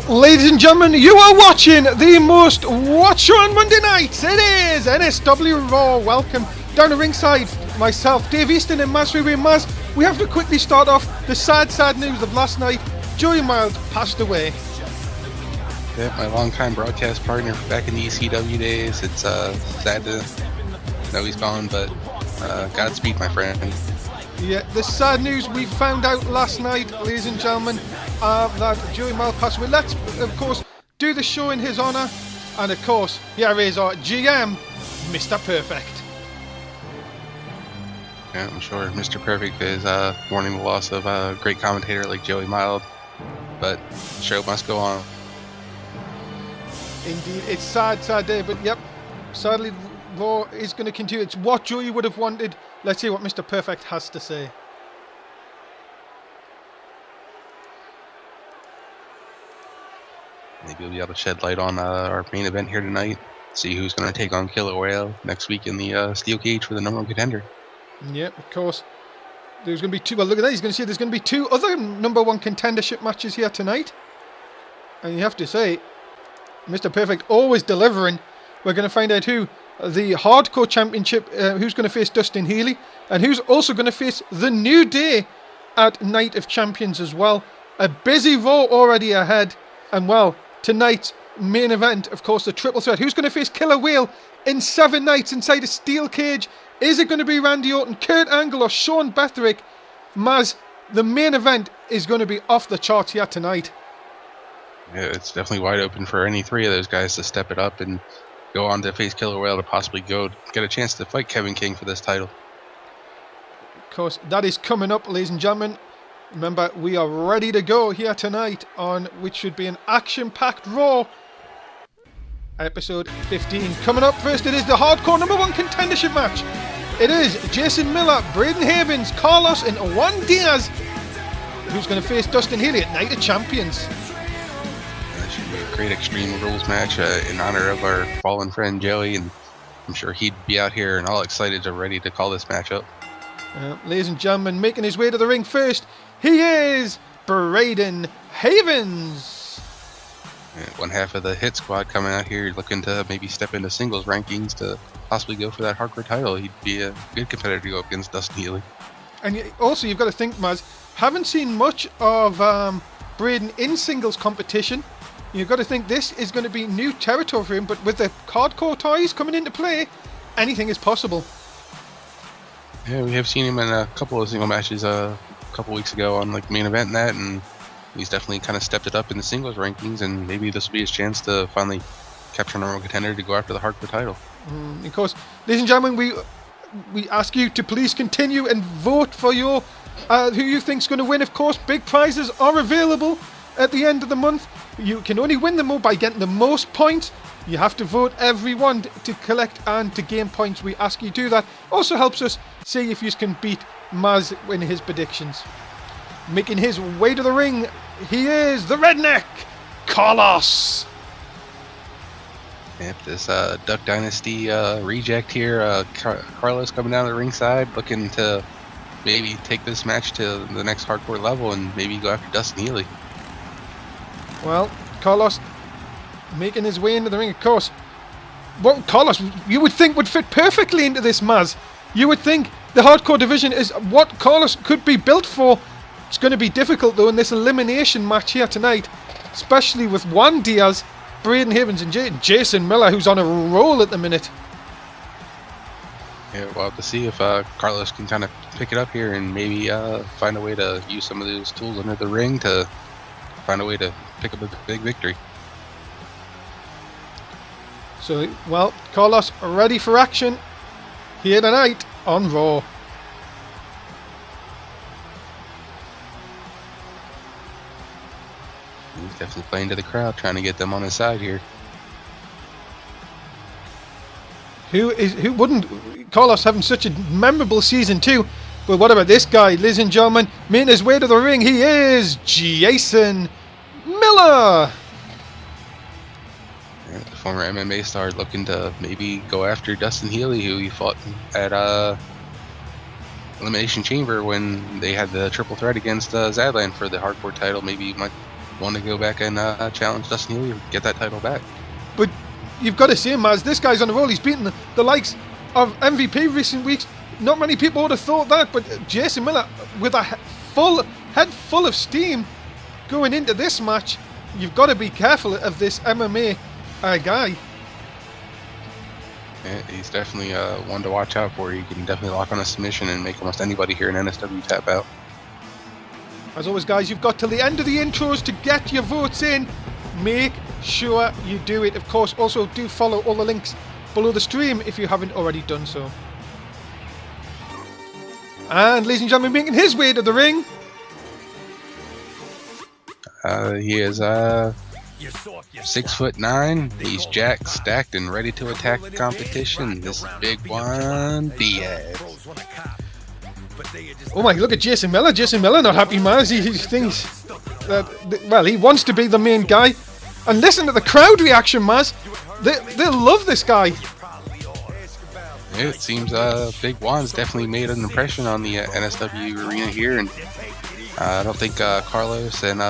Ladies and gentlemen, you are watching the most watched show on Monday nights. It is NSW Raw. Welcome down to ringside. Myself, Dave Easton and Mazz Freeway. Mazz, we have to quickly start off the sad news of last night. Joey Mild passed away. Yeah, my longtime broadcast partner back in the ECW days. It's sad to know he's gone, but Godspeed, my friend. Yeah, the sad news we found out last night, ladies and gentlemen, that Joey Mild passed away. Let's, of course, do the show in his honour. And, of course, here is our GM, Mr. Perfect. Yeah, I'm sure Mr. Perfect is mourning the loss of a great commentator like Joey Mild, but the show must go on. Indeed, it's sad day, but yep, sadly, Raw is going to continue. It's what Joey would have wanted. Let's see what Mr. Perfect has to say. Maybe we'll be able to shed light on our main event here tonight. See who's going to take on Killer Whale next week in the steel cage for the number one contender. Yep, of course. There's going to be two. Well, look at that. He's going to see there's going to be two other number one contendership matches here tonight. And you have to say, Mr. Perfect always delivering. We're going to find out who the Hardcore Championship, who's going to face Dustin Healy, and who's also going to face the New Day at Night of Champions as well. A busy Raw already ahead. And well, tonight's main event, of course, the triple threat. Who's going to face Killer Whale in 7 nights inside a steel cage? Is it going to be Randy Orton, Kurt Angle, or Sean Bethrick? Mazz, the main event is going to be off the charts here tonight. Yeah, it's definitely wide open for any three of those guys to step it up and go on to face Killer Whale to possibly get a chance to fight Kevin King for this title. Of course, that is coming up, ladies and gentlemen. Remember, we are ready to go here tonight on which should be an action-packed Raw. Episode 15. Coming up first, it is the Hardcore number one contendership match. It is Jason Miller, Braden Havens, Carlos, and Juan Diaz, who's going to face Dustin Healy at Night of Champions. That should be a great Extreme Rules match in honor of our fallen friend Joey, and I'm sure he'd be out here and all excited and ready to call this match up. Ladies and gentlemen, making his way to the ring first, he is Braden Havens. One half of the Hit Squad coming out here looking to maybe step into singles rankings to possibly go for that hardcore title. He'd be a good competitor to go up against Dustin Healy. And also, you've got to think, Mazz, haven't seen much of Braden in singles competition. You've got to think this is going to be new territory for him, but with the hardcore ties coming into play, anything is possible. Yeah, we have seen him in a couple of single matches a couple weeks ago on like main event and that, and he's definitely kind of stepped it up in the singles rankings, and maybe this will be his chance to finally capture a number one contender to go after the hardcore title. Of course, ladies and gentlemen, we ask you to please continue and vote for your who you think's going to win. Of course, big prizes are available at the end of the month. You can only win them all by getting the most points. You have to vote everyone to collect and to gain points. We ask you to do that. Also helps us see if you can beat Mazz in his predictions. Making his way to the ring, he is the Redneck, Carlos. Yep, this Duck Dynasty reject here, Carlos coming down the ringside, looking to maybe take this match to the next hardcore level and maybe go after Dustin Healy. Well, Carlos making his way into the ring, of course. What Carlos, you would think, would fit perfectly into this, Mazz. You would think the hardcore division is what Carlos could be built for. It's going to be difficult, though, in this elimination match here tonight, especially with Juan Diaz, Braden Havens, and Jason Miller, who's on a roll at the minute. Yeah, we'll have to see if Carlos can kind of pick it up here and maybe find a way to use some of those tools under the ring to find a way to pick up a big victory. So, well, Carlos ready for action here tonight on Raw. He's definitely playing to the crowd, trying to get them on his side here. Who wouldn't? Carlos having such a memorable season too. But what about this guy, ladies and gentlemen? Making his way to the ring, he is Jason Miller. Yeah, the former MMA star looking to maybe go after Dustin Healy, who he fought at Elimination Chamber when they had the triple threat against Zadland for the hardcore title. Maybe you might want to go back and challenge Dustin Healy, get that title back. But you've got to say, Maz, this guy's on the roll. He's beaten the likes of MVP recent weeks. Not many people would have thought that, but Jason Miller with a head full of steam going into this match. You've got to be careful of this MMA guy. Yeah, he's definitely one to watch out for. He can definitely lock on a submission and make almost anybody here in NSW tap out. As always, guys, you've got till the end of the intros to get your votes in. Make sure you do it. Of course, also do follow all the links below the stream if you haven't already done so. And ladies and gentlemen, making his way to the ring. He is 6'9". He's jacked, stacked, and ready to attack the competition. This is Big Juan Diaz. Oh my, look at Jason Miller. Jason Miller not happy, man. He thinks that, well, he wants to be the main guy. And listen to the crowd reaction, Maz. They love this guy. Yeah, it seems Big Juan's definitely made an impression on the NSW arena here, and I don't think Carlos and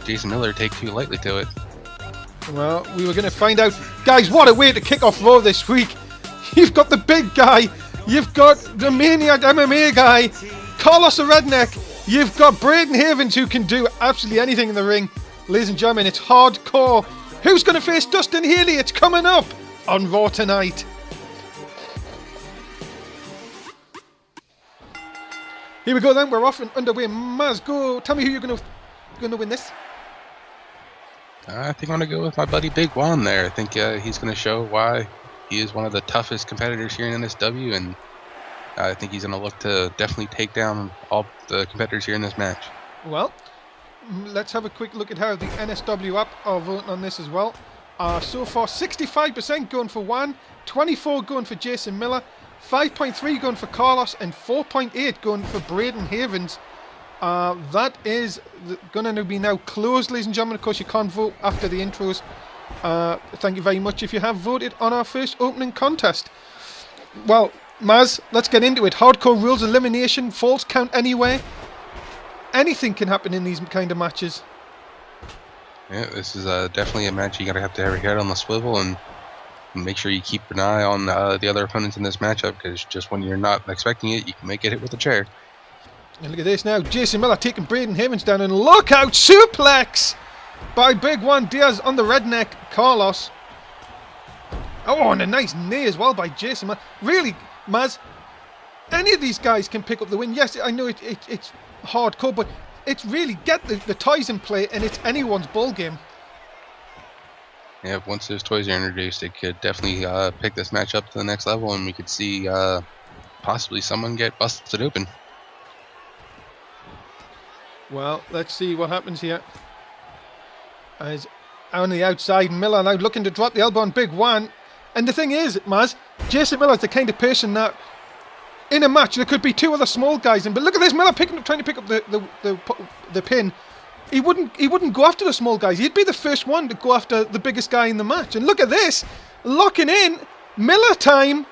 Jason Miller take too lightly to it. Well, we were going to find out. Guys, what a way to kick off Raw this week. You've got the big guy. You've got the Maniac MMA guy, Carlos the Redneck. You've got Braden Havens, who can do absolutely anything in the ring. Ladies and gentlemen, it's hardcore. Who's going to face Dustin Healy? It's coming up on Raw tonight. Here we go then, we're off and underway. Maz, go. Tell me who you're going to win this. I think I'm going to go with my buddy Big Juan there. I think he's going to show why he is one of the toughest competitors here in NSW, and I think he's going to look to definitely take down all the competitors here in this match. Well, let's have a quick look at how the NSW app are voting on this as well. So far, 65% going for Juan, 24 going for Jason Miller, 5.3 going for Carlos, and 4.8 going for Braden Havens. That is going to be now closed, ladies and gentlemen. Of course, you can't vote after the intros. Thank you very much if you have voted on our first opening contest. Well, Maz, let's get into it. Hardcore rules, elimination, falls count anywhere. Anything can happen in these kind of matches. Yeah, this is definitely a match you have to have your head on the swivel and make sure you keep an eye on the other opponents in this matchup, because just when you're not expecting it, you can make it hit with a chair. And look at this now. Jason Miller taking Braden Havens down, and look out, suplex by Big Juan Diaz on the redneck Carlos. Oh, and a nice knee as well by Jason Miller. Really, Maz, any of these guys can pick up the win. Yes, I know it's hardcore, but it's really get the toys in play, and it's anyone's ball game. Yeah, once those toys are introduced, it could definitely pick this match up to the next level, and we could see possibly someone get busted open. Well, let's see what happens here. As on the outside, Miller now looking to drop the elbow on Big Juan. And the thing is, Maz, Jason Miller's the kind of person that in a match there could be two other small guys in, but look at this, Miller trying to pick up the pin. He wouldn't go after the small guys. He'd be the first one to go after the biggest guy in the match. And look at this, locking in, Miller time.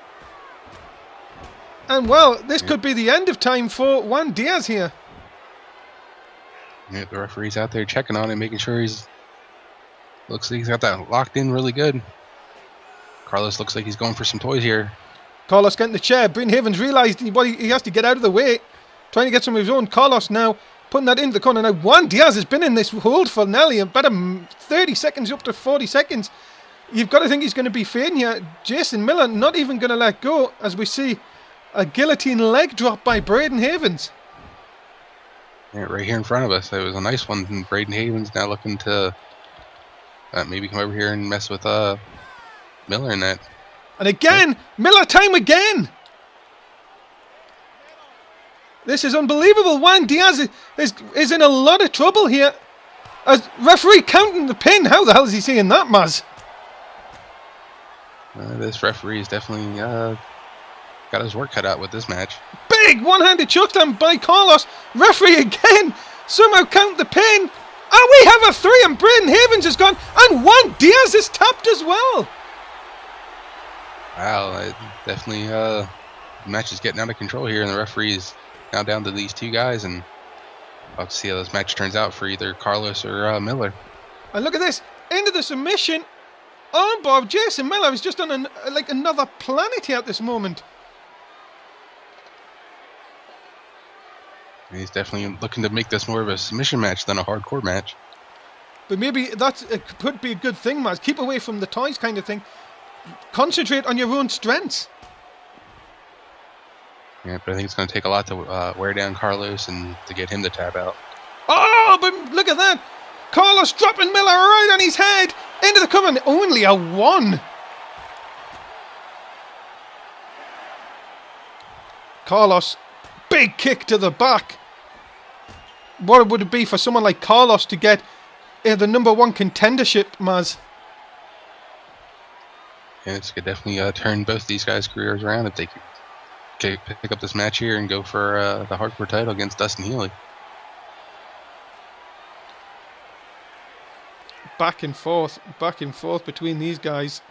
And well, this could be the end of time for Juan Diaz here. Yeah, the referee's out there checking on him, making sure looks like he's got that locked in really good. Carlos looks like he's going for some toys here. Carlos getting the chair. Braden Havens realised he has to get out of the way, trying to get some of his own. Carlos now putting that into the corner. Now Juan Diaz has been in this hold for nearly about 30 seconds, up to 40 seconds. You've got to think he's going to be fading here. Jason Miller not even going to let go, as we see a guillotine leg drop by Braden Havens. Yeah, right here in front of us. It was a nice one. And Braden Havens now looking to maybe come over here and mess with Miller in that. And again, Miller time again. This is unbelievable. Juan Diaz is in a lot of trouble here. As referee counting the pin. How the hell is he seeing that, Maz? This referee is definitely got his work cut out with this match. Big one-handed chokedown by Carlos. Referee again. Somehow count the pin. And we have a 3, and Braden Havens is gone. And Juan Diaz is tapped as well. Wow, definitely the match is getting out of control here, and the referee is now down to these two guys, and we'll have to see how this match turns out for either Carlos or Miller. And look at this, into the submission. Armbar of Jason Miller is just on like another planet here at this moment. He's definitely looking to make this more of a submission match than a hardcore match. But maybe it could be a good thing, Maz. Keep away from the toys kind of thing. Concentrate on your own strengths. Yeah, but I think it's going to take a lot to wear down Carlos and to get him to tap out. Oh, but look at that. Carlos dropping Miller right on his head. Into the cover, and only a 1. Carlos, big kick to the back. What would it be for someone like Carlos to get the #1 contendership, Maz? And it's could definitely turn both these guys' careers around if they could pick up this match here and go for the hardcore title against Dustin Healy. Back and forth between these guys.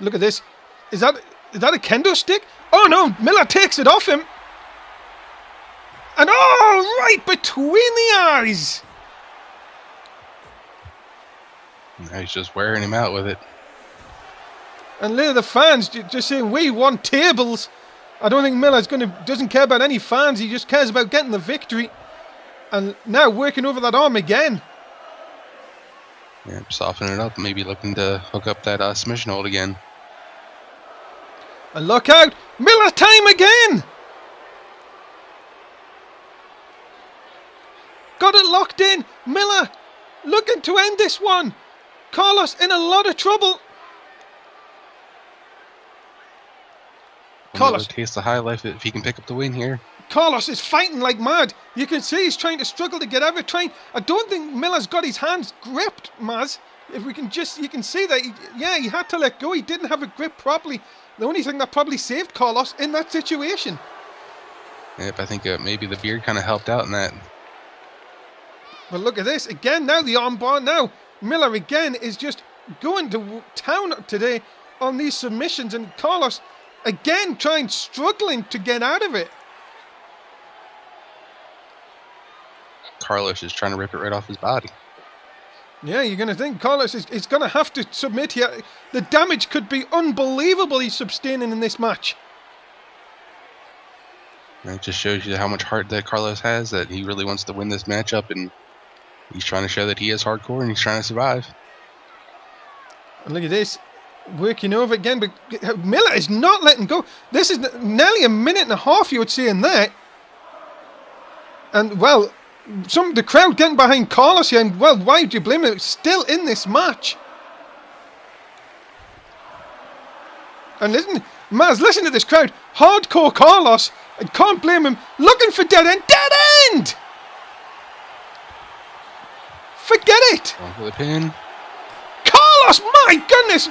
Look at this. Is that a kendo stick? Oh no, Miller takes it off him. And oh, right between the eyes. Now he's just wearing him out with it. And later the fans just saying, we want tables. I don't think Miller's doesn't care about any fans. He just cares about getting the victory. And now working over that arm again. Yeah, softening it up. Maybe looking to hook up that submission hold again. And look out. Miller time again. Got it locked in. Miller looking to end this one. Carlos in a lot of trouble. Carlos tastes the high life if he can pick up the win here. Carlos is fighting like mad. You can see he's trying to struggle to get out of it. I don't think Miller's got his hands gripped, Maz. If we can you can see that, he had to let go. He didn't have it gripped properly. The only thing that probably saved Carlos in that situation. Yep, I think maybe the beard kind of helped out in that. But look at this. Again, now the armbar. Now, Miller again is just going to town today on these submissions. And Carlos, again, struggling to get out of it. Carlos is trying to rip it right off his body. Yeah, you're going to think Carlos is going to have to submit here. The damage could be unbelievable he's sustaining in this match. And it just shows you how much heart that Carlos has, that he really wants to win this matchup, and he's trying to show that he is hardcore and he's trying to survive. And look at this. Working over again, but Miller is not letting go. This is nearly a minute and a half, you would say, in there. And, well, the crowd getting behind Carlos here, and, well, why do you blame him? Still in this match. And listen, Maz, listen to this crowd. Hardcore Carlos. I can't blame him. Looking for dead end. Dead end! Forget it. Going for the pin. Carlos, my goodness.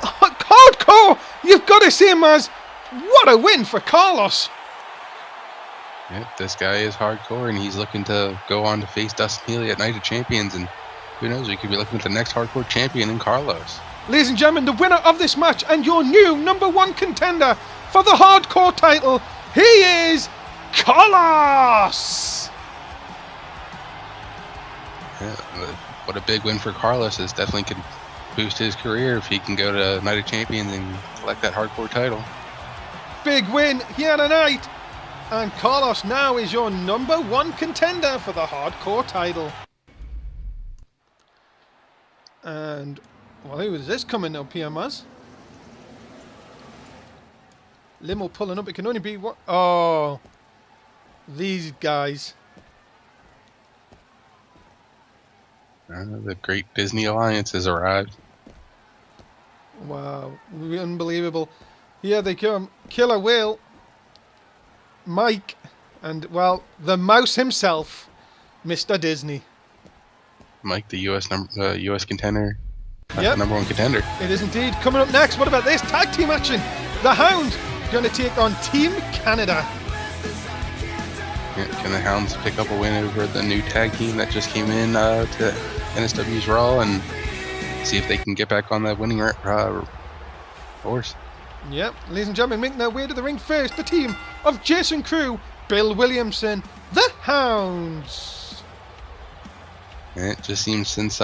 Hardcore. You've got to say, Maz, what a win for Carlos. Yep, this guy is hardcore, and he's looking to go on to face Dustin Healy at Night of Champions, and who knows, we could be looking at the next hardcore champion in Carlos. Ladies and gentlemen, the winner of this match and your new #1 contender for the hardcore title, he is Carlos! Yeah, what a big win for Carlos. This definitely could boost his career if he can go to Night of Champions and collect that hardcore title. Big win here tonight. And Carlos now is your #1 contender for the hardcore title. And, well, who is this coming up here, Maz? Limo pulling up. It can only be what? Oh, these guys. The Great Disney Alliance has arrived. Wow, unbelievable. Here they come. Killer Whale, Mike, and, well, the mouse himself, Mr. Disney. Mike, the U.S. contender. Yep. #1 contender. It is indeed. Coming up next, what about this? Tag team action. The Hound going to take on Team Canada. Yeah, can the Hounds pick up a win over the new tag team that just came in to NSW's Raw and see if they can get back on that winning horse? Yep, ladies and gentlemen, making their way to the ring first, the team of Jason Crew, Bill Williamson, the Hounds. And it just seems since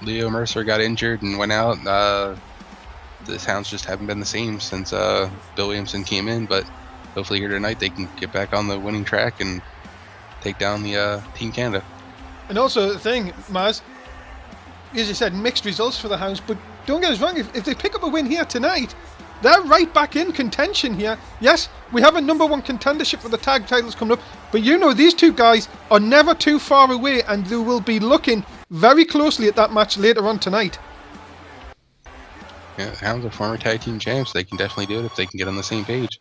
Leo Mercer got injured and went out, the Hounds just haven't been the same since Bill Williamson came in. But hopefully here tonight they can get back on the winning track and take down the Team Canada. And also the thing, Maz, as you said, mixed results for the Hounds, but don't get us wrong, if they pick up a win here tonight, they're right back in contention here. Yes, we have a number one contendership for the tag titles coming up, but you know these two guys are never too far away, and they will be looking very closely at that match later on tonight. Yeah, the Hounds are former tag team champs. They can definitely do it if they can get on the same page.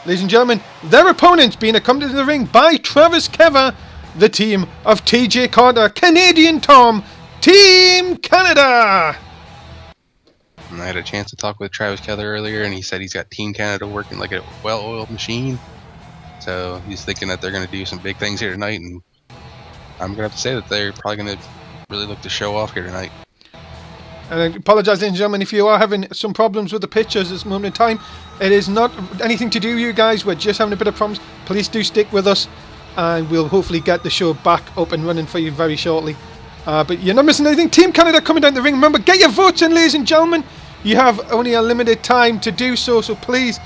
Ladies and gentlemen, their opponents being accompanied to the ring by Travis Kever, the team of TJ Carter, Canadian Tom, Team Canada. And I had a chance to talk with Travis Keller earlier, and he said he's got Team Canada working like a well-oiled machine. So he's thinking that they're going to do some big things here tonight, and I'm going to have to say that they're probably going to really look to show off here tonight. And I apologise, ladies and gentlemen, if you are having some problems with the pictures at this moment in time. It is not anything to do with you guys. We're just having a bit of problems. Please do stick with us, and we'll hopefully get the show back up and running for you very shortly. But you're not missing anything. Team Canada coming down the ring. Remember, get your votes in, ladies and gentlemen. You have only a limited time to do so, so please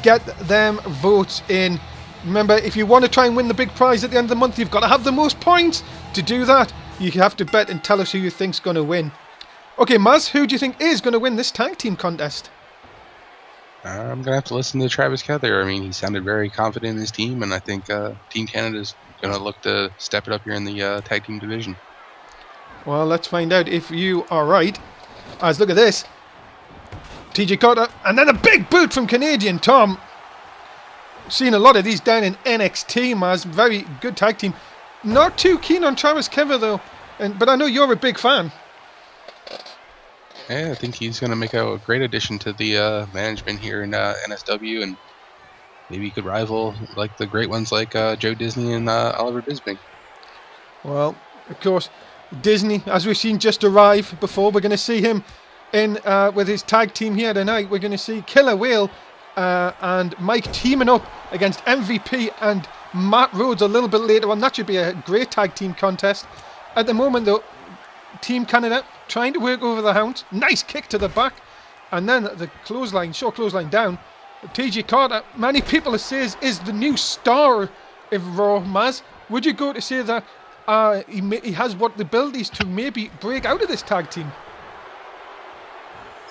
get them votes in. Remember, if you want to try and win the big prize at the end of the month, you've got to have the most points. To do that, you have to bet and tell us who you think's going to win. Okay, Maz, who do you think is going to win this tag team contest? I'm going to have to listen to Travis Keller. I mean, he sounded very confident in his team, and I think Team Canada is going to look to step it up here in the tag team division. Well, let's find out if you are right. As look at this. TJ Carter, and then a big boot from Canadian Tom. Seen a lot of these down in NXT, Maz. Very good tag team. Not too keen on Travis Kever, though. But I know you're a big fan. Yeah, I think he's going to make a great addition to the management here in NSW, and maybe he could rival like the great ones like Joe Disney and Oliver Bisping. Well, of course, Disney, as we've seen, just arrive before. We're going to see him in with his tag team here tonight. We're going to see Killer Whale and Mike teaming up against MVP and Matt Rhodes a little bit later on. That should be a great tag team contest. At the moment, though, Team Canada trying to work over the Hounds. Nice kick to the back. And then the clothesline, short clothesline down. TJ Carter, many people say is the new star of Raw, Maz. Would you go to say that he has what the abilities to maybe break out of this tag team?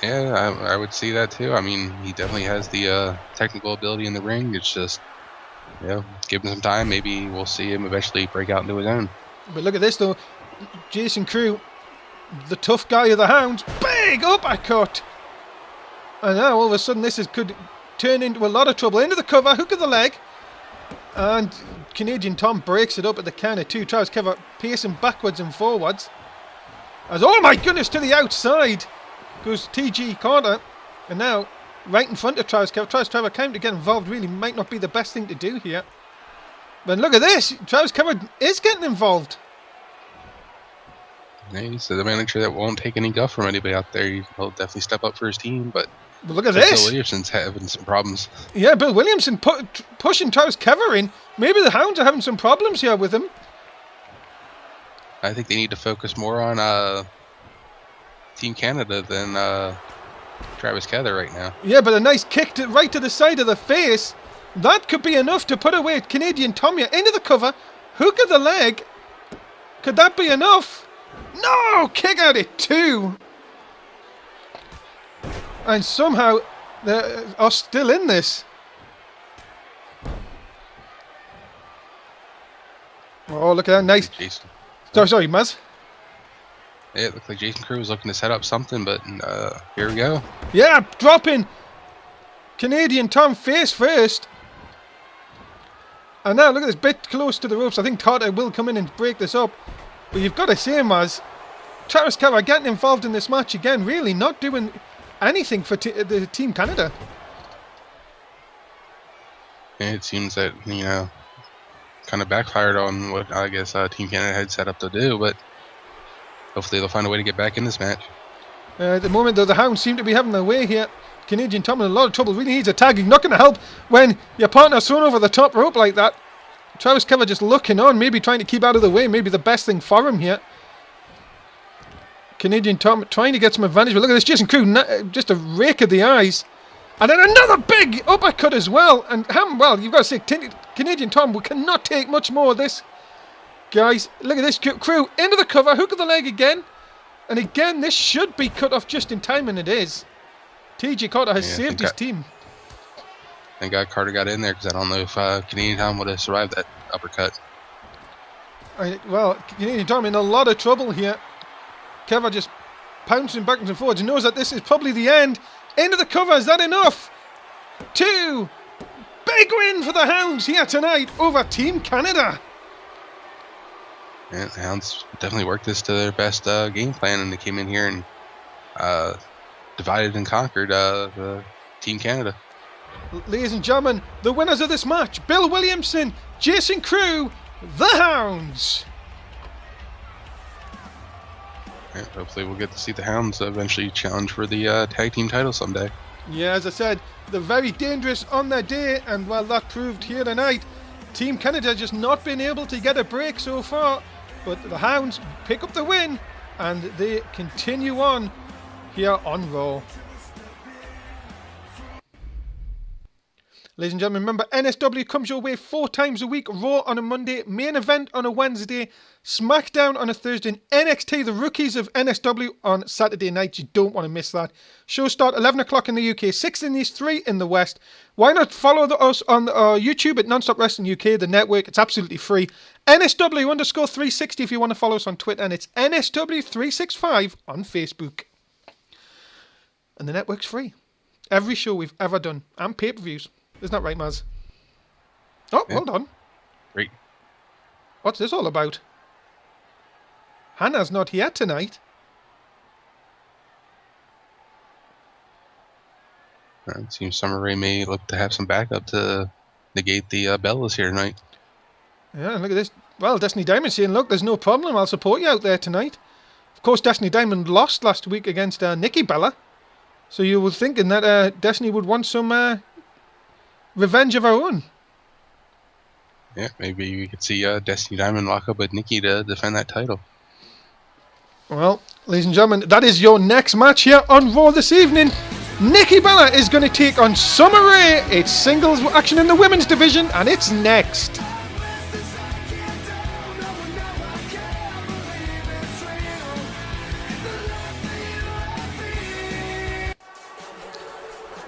Yeah, I would see that too. I mean, he definitely has the technical ability in the ring. It's just, give him some time. Maybe we'll see him eventually break out into his own. But look at this, though. Jason Crew, the tough guy of the Hounds, big uppercut. And now all of a sudden could turn into a lot of trouble. Into the cover, hook of the leg. And Canadian Tom breaks it up at the count of two. Travis Kever pacing backwards and forwards. As, oh my goodness, to the outside goes TJ Carter. And now, right in front of Travis Kever. Travis Kever to get involved really might not be the best thing to do here. But look at this. Travis Kever is getting involved. Yeah, he's the manager that won't take any guff from anybody out there. He'll definitely step up for his team, but look at this. Bill Williamson's having some problems. Yeah, Bill Williamson pushing Travis Kever in. Maybe the Hounds are having some problems here with him. I think they need to focus more on Team Canada than Travis Keller right now. Yeah, but a nice kick right to the side of the face. That could be enough to put away Canadian Tom here. Into the cover. Hook of the leg. Could that be enough? No! Kick out at two. And somehow they are still in this. Oh, look at that. Nice. Jason. Sorry, Maz. Yeah, it looked like Jason Crew was looking to set up something, but here we go. Yeah, dropping Canadian Tom face first. And now look at this, bit close to the ropes. I think Carter will come in and break this up. But you've got to say, Maz, Travis Kever getting involved in this match again, really not doing anything for the Team Canada. Yeah, it seems that, kind of backfired on what I guess Team Canada had set up to do, but hopefully they'll find a way to get back in this match. At the moment, though, the Hounds seem to be having their way here. Canadian Tom in a lot of trouble. Really needs a tagging. Not going to help when your partner's thrown over the top rope like that. Travis Kever just looking on, maybe trying to keep out of the way. Maybe the best thing for him here. Canadian Tom trying to get some advantage. But look at this. Jason Crew, just a rake of the eyes. And then another big uppercut as well. And well, you've got to say, Canadian Tom, we cannot take much more of this. Guys, look at this. Crew into the cover. Hook of the leg again. And again, this should be cut off just in time, and it is. TJ Carter has saved his team. Thank God Carter got in there, because I don't know if Canadian Tom would have survived that uppercut. Well, Canadian Tom in a lot of trouble here. Kever just pouncing backwards and forwards. He knows that this is probably the end. Into the cover. Is that enough? 2. Big win for the Hounds here tonight over Team Canada. Yeah, the Hounds definitely worked this to their best game plan, and they came in here and divided and conquered the Team Canada. Ladies and gentlemen, the winners of this match, Bill Williamson, Jason Crew, the Hounds. Yeah, hopefully we'll get to see the Hounds eventually challenge for the tag team title someday. Yeah, as I said, they're very dangerous on their day, and well, that proved here tonight. Team Canada just not been able to get a break so far, but the Hounds pick up the win, and they continue on here on Raw. Ladies and gentlemen, remember, NSW comes your way 4 times a week. Raw on a Monday, main event on a Wednesday, SmackDown on a Thursday, and NXT, the rookies of NSW, on Saturday night. You don't want to miss that. Shows start 11 o'clock in the UK, 6 in the East, 3 in the West. Why not follow us on YouTube at Nonstop Wrestling UK, the network. It's absolutely free. NSW_360 if you want to follow us on Twitter, and it's NSW365 on Facebook. And the network's free. Every show we've ever done, and pay-per-views. Isn't that right, Maz? Oh, yeah. Hold on. Great. What's this all about? Hannah's not here tonight. It seems Summer Rae may look to have some backup to negate the Bellas here tonight. Yeah, look at this. Well, Destiny Diamond saying, look, there's no problem. I'll support you out there tonight. Of course, Destiny Diamond lost last week against Nikki Bella. So you were thinking that Destiny would want some revenge of her own. Yeah, maybe we could see Destiny Diamond lock up with Nikki to defend that title. Well, ladies and gentlemen, that is your next match here on Raw this evening. Nikki Bella is going to take on Summer Rae. It's singles action in the women's division, and it's next.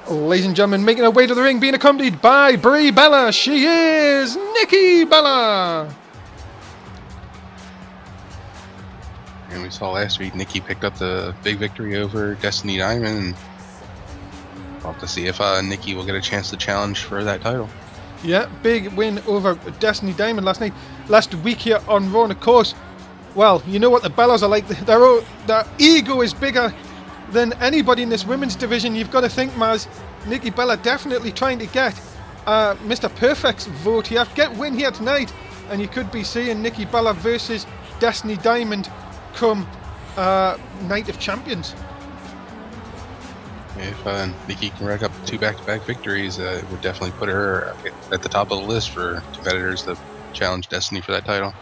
Ladies and gentlemen, making her way to the ring, being accompanied by Brie Bella. She is Nikki Bella. And we saw last week Nikki picked up the big victory over Destiny Diamond. And we'll have to see if Nikki will get a chance to challenge for that title. Yeah, big win over Destiny Diamond last week here on Raw. And of course, well, you know what the Bellas are like. Their ego is bigger than anybody in this women's division. You've got to think, Maz, Nikki Bella definitely trying to get Mr. Perfect's vote here. Get win here tonight, and you could be seeing Nikki Bella versus Destiny Diamond come Night of Champions. If Nikki can rack up 2 back-to-back victories, it would definitely put her at the top of the list for competitors to challenge Destiny for that title.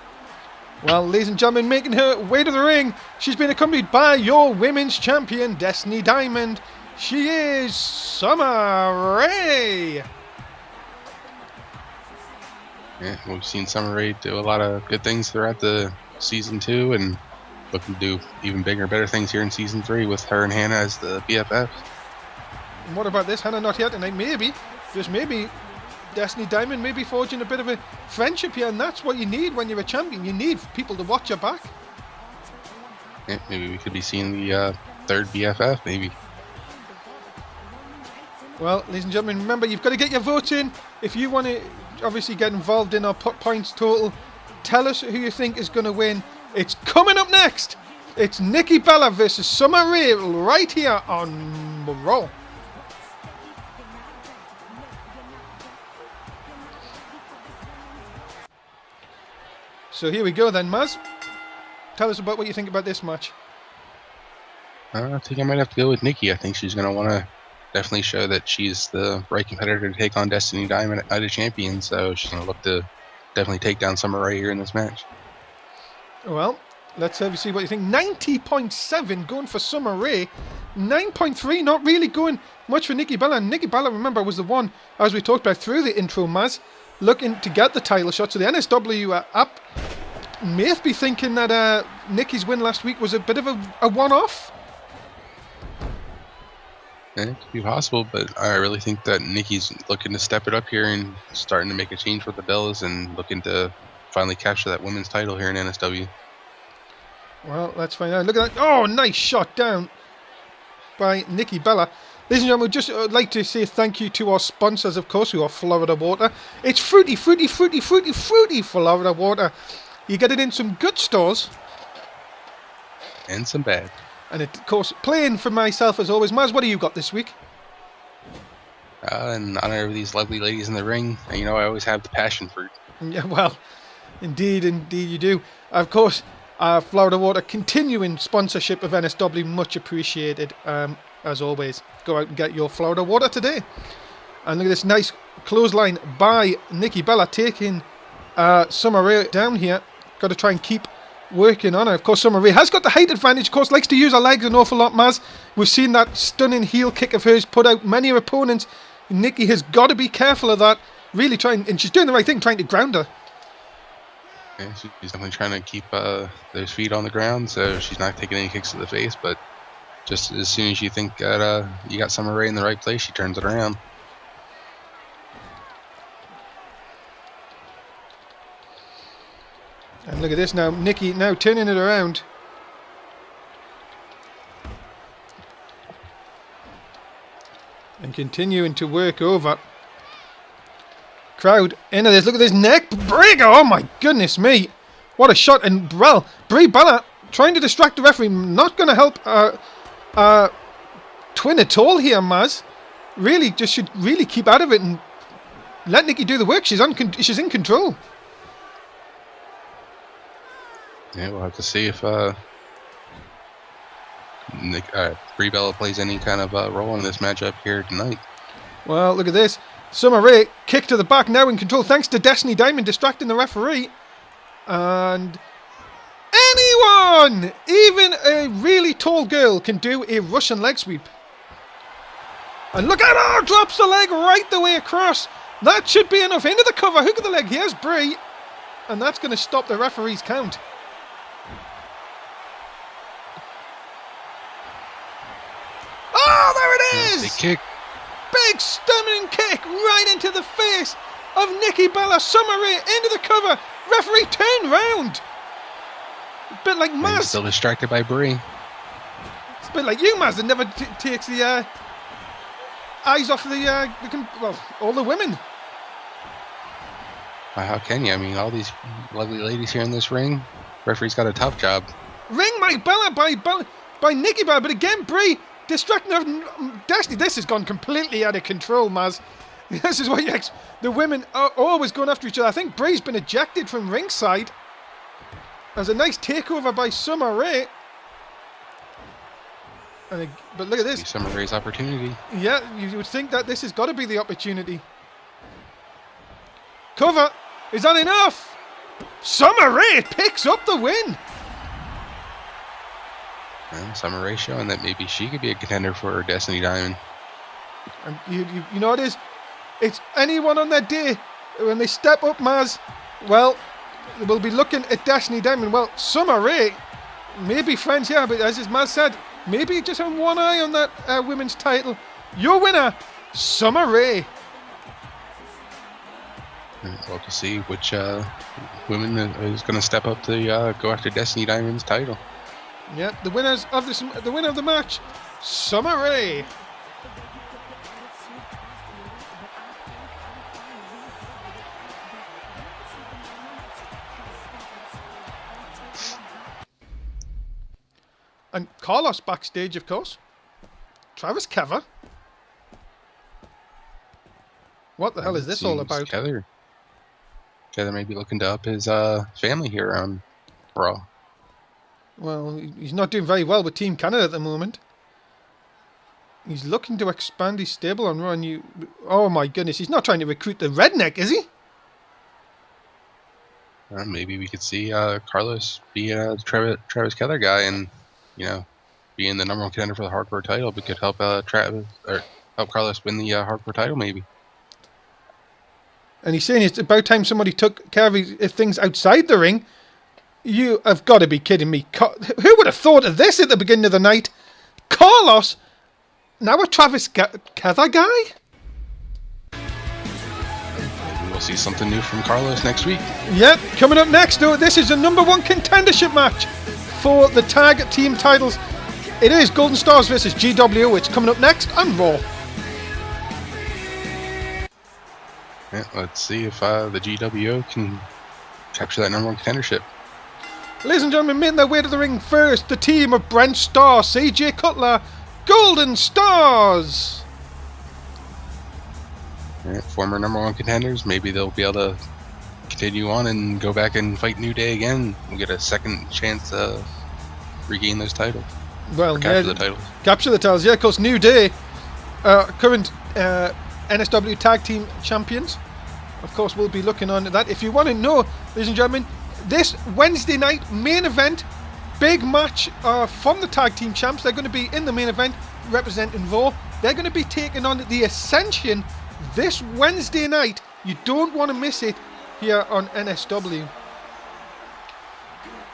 Well, ladies and gentlemen, making her way to the ring, she's been accompanied by your women's champion, Destiny Diamond. She is Summer Rae. Yeah, we've seen Summer Rae do a lot of good things throughout the season 2, and looking to do even bigger, better things here in season 3 with her and Hannah as the BFFs. And what about this? Hannah not here tonight. Maybe, just maybe, Destiny Diamond may be forging a bit of a friendship here, and that's what you need when you're a champion. You need people to watch your back. Yeah, maybe we could be seeing the 3rd BFF, maybe. Well, ladies and gentlemen, remember, you've got to get your votes in. If you want to obviously get involved in our points total, tell us who you think is going to win. It's coming up next. It's Nikki Bella versus Summer Rae right here on Raw. So here we go then, Maz. Tell us about what you think about this match. I think I might have to go with Nikki. I think she's going to want to definitely show that she's the right competitor to take on Destiny Diamond Night of Champions. So she's going to look to definitely take down Summer Rae here in this match. Well, let's see what you think. 90.7 going for Summer Rae. 9.3 not really going much for Nikki Bella. And Nikki Bella, remember, was the one, as we talked about through the intro, Maz, looking to get the title shot. So the NSW app may be thinking that Nikki's win last week was a bit of a one-off. Yeah, it could be possible, but I really think that Nikki's looking to step it up here and starting to make a change for the Bellas and looking to finally capture that women's title here in NSW. Well, let's find out. Look at that. Oh, nice shot down by Nikki Bella. Ladies and gentlemen, we'd just like to say thank you to our sponsors, of course, who are Florida Water. It's fruity, fruity, fruity, fruity, fruity Florida Water. You get it in some good stores. And some bad. And it, of course, playing for myself as always. Maz, what do you got this week? In honor of these lovely ladies in the ring, you know, I always have the passion fruit. Yeah, well, indeed you do. Of course, Florida Water continuing sponsorship of NSW, much appreciated. As always, go out and get your Florida Water today. And look at this nice clothesline by Nikki Bella, taking Summer Rae down here. Got to try and keep working on her. Of course, Summer Rae has got the height advantage. Of course, likes to use her legs an awful lot, Maz. We've seen that stunning heel kick of hers put out many opponents. Nikki has got to be careful of that. Really trying, and she's doing the right thing, trying to ground her. Yeah, she's definitely trying to keep those feet on the ground, so she's not taking any kicks to the face. But just as soon as you think that you got Summer Rae in the right place, she turns it around. And look at this now, Nikki now turning it around. And continuing to work over. Crowd into this. Look at this neck breaker. Oh my goodness me. What a shot. And well, Brie Bella trying to distract the referee. Not going to help Twin at all here, Maz. Really just should really keep out of it and let Nikki do the work. She's in control. Yeah, we'll have to see if Brie Bella plays any kind of role in this matchup here tonight. Well, look at this. Summer Rae kick to the back, now in control thanks to Destiny Diamond distracting the referee. And anyone, even a really tall girl, can do a Russian leg sweep. And look at her, drops the leg right the way across. That should be enough. Into the cover, hook of the leg. Here's Brie. And that's going to stop the referee's count. Oh, there it is! Big kick. Big stunning kick right into the face of Nikki Bella. Summer Rae into the cover. Referee turned round. A bit like Mazz. Still distracted by Brie. It's a bit like you, Mazz, that never takes the eyes off all the women. How can you? I mean, all these lovely ladies here in this ring. Referee's got a tough job. Ring my Bella by Nikki Bella, but again Brie distracting her. Destiny, this has gone completely out of control, Maz. This is what the women are always going after each other. I think Brie's been ejected from ringside. There's a nice takeover by Summer Rae. But look at this. Summer Rae's opportunity. Yeah, you would think that this has got to be the opportunity. Cover. Is that enough? Summer Rae picks up the win. And Summer Rae showing that maybe she could be a contender for Destiny Diamond. And you know what it is? It's anyone on their day when they step up, Maz. Well, we'll be looking at Destiny Diamond. Well, Summer Rae may be friends here, but as Maz said, maybe just have one eye on that women's title. Your winner, Summer Rae. Well, to see which women is going to step up to go after Destiny Diamond's title. Yeah, the winner of the match, Summer Rae. And Carlos backstage, of course. Travis Kever. What the hell is this all about? Kever may be looking to up his family here on Raw. Well, he's not doing very well with Team Canada at the moment. He's looking to expand his stable on Raw. Oh my goodness, he's not trying to recruit the redneck, is he? Maybe we could see Carlos be a Travis Keller guy, and being the number 1 contender for the hardcore title, we could help Travis or help Carlos win the hardcore title, maybe. And he's saying it's about time somebody took care of things outside the ring. You have got to be kidding me. Who would have thought of this at the beginning of the night? Carlos, now a Travis Keller guy? Maybe we'll see something new from Carlos next week. Yep, coming up next, though, this is the number 1 contendership match for the tag team titles. It is Golden Stars versus GW. It's coming up next on Raw. Yeah, let's see if the GWO can capture that number 1 contendership. Ladies and gentlemen, making their way to the ring first, the team of Brent Starr, CJ Cutler, Golden Stars. Yeah, former number 1 contenders. Maybe they'll be able to continue on and go back and fight New Day again. We'll get a second chance to regain those titles. Well, capture the titles. Capture the titles, yeah, because New Day, current NSW Tag Team Champions. Of course, we'll be looking on at that. If you want to know, ladies and gentlemen, this Wednesday night main event, big match from the Tag Team Champs. They're going to be in the main event representing Raw. They're going to be taking on the Ascension this Wednesday night. You don't want to miss it here on NSW.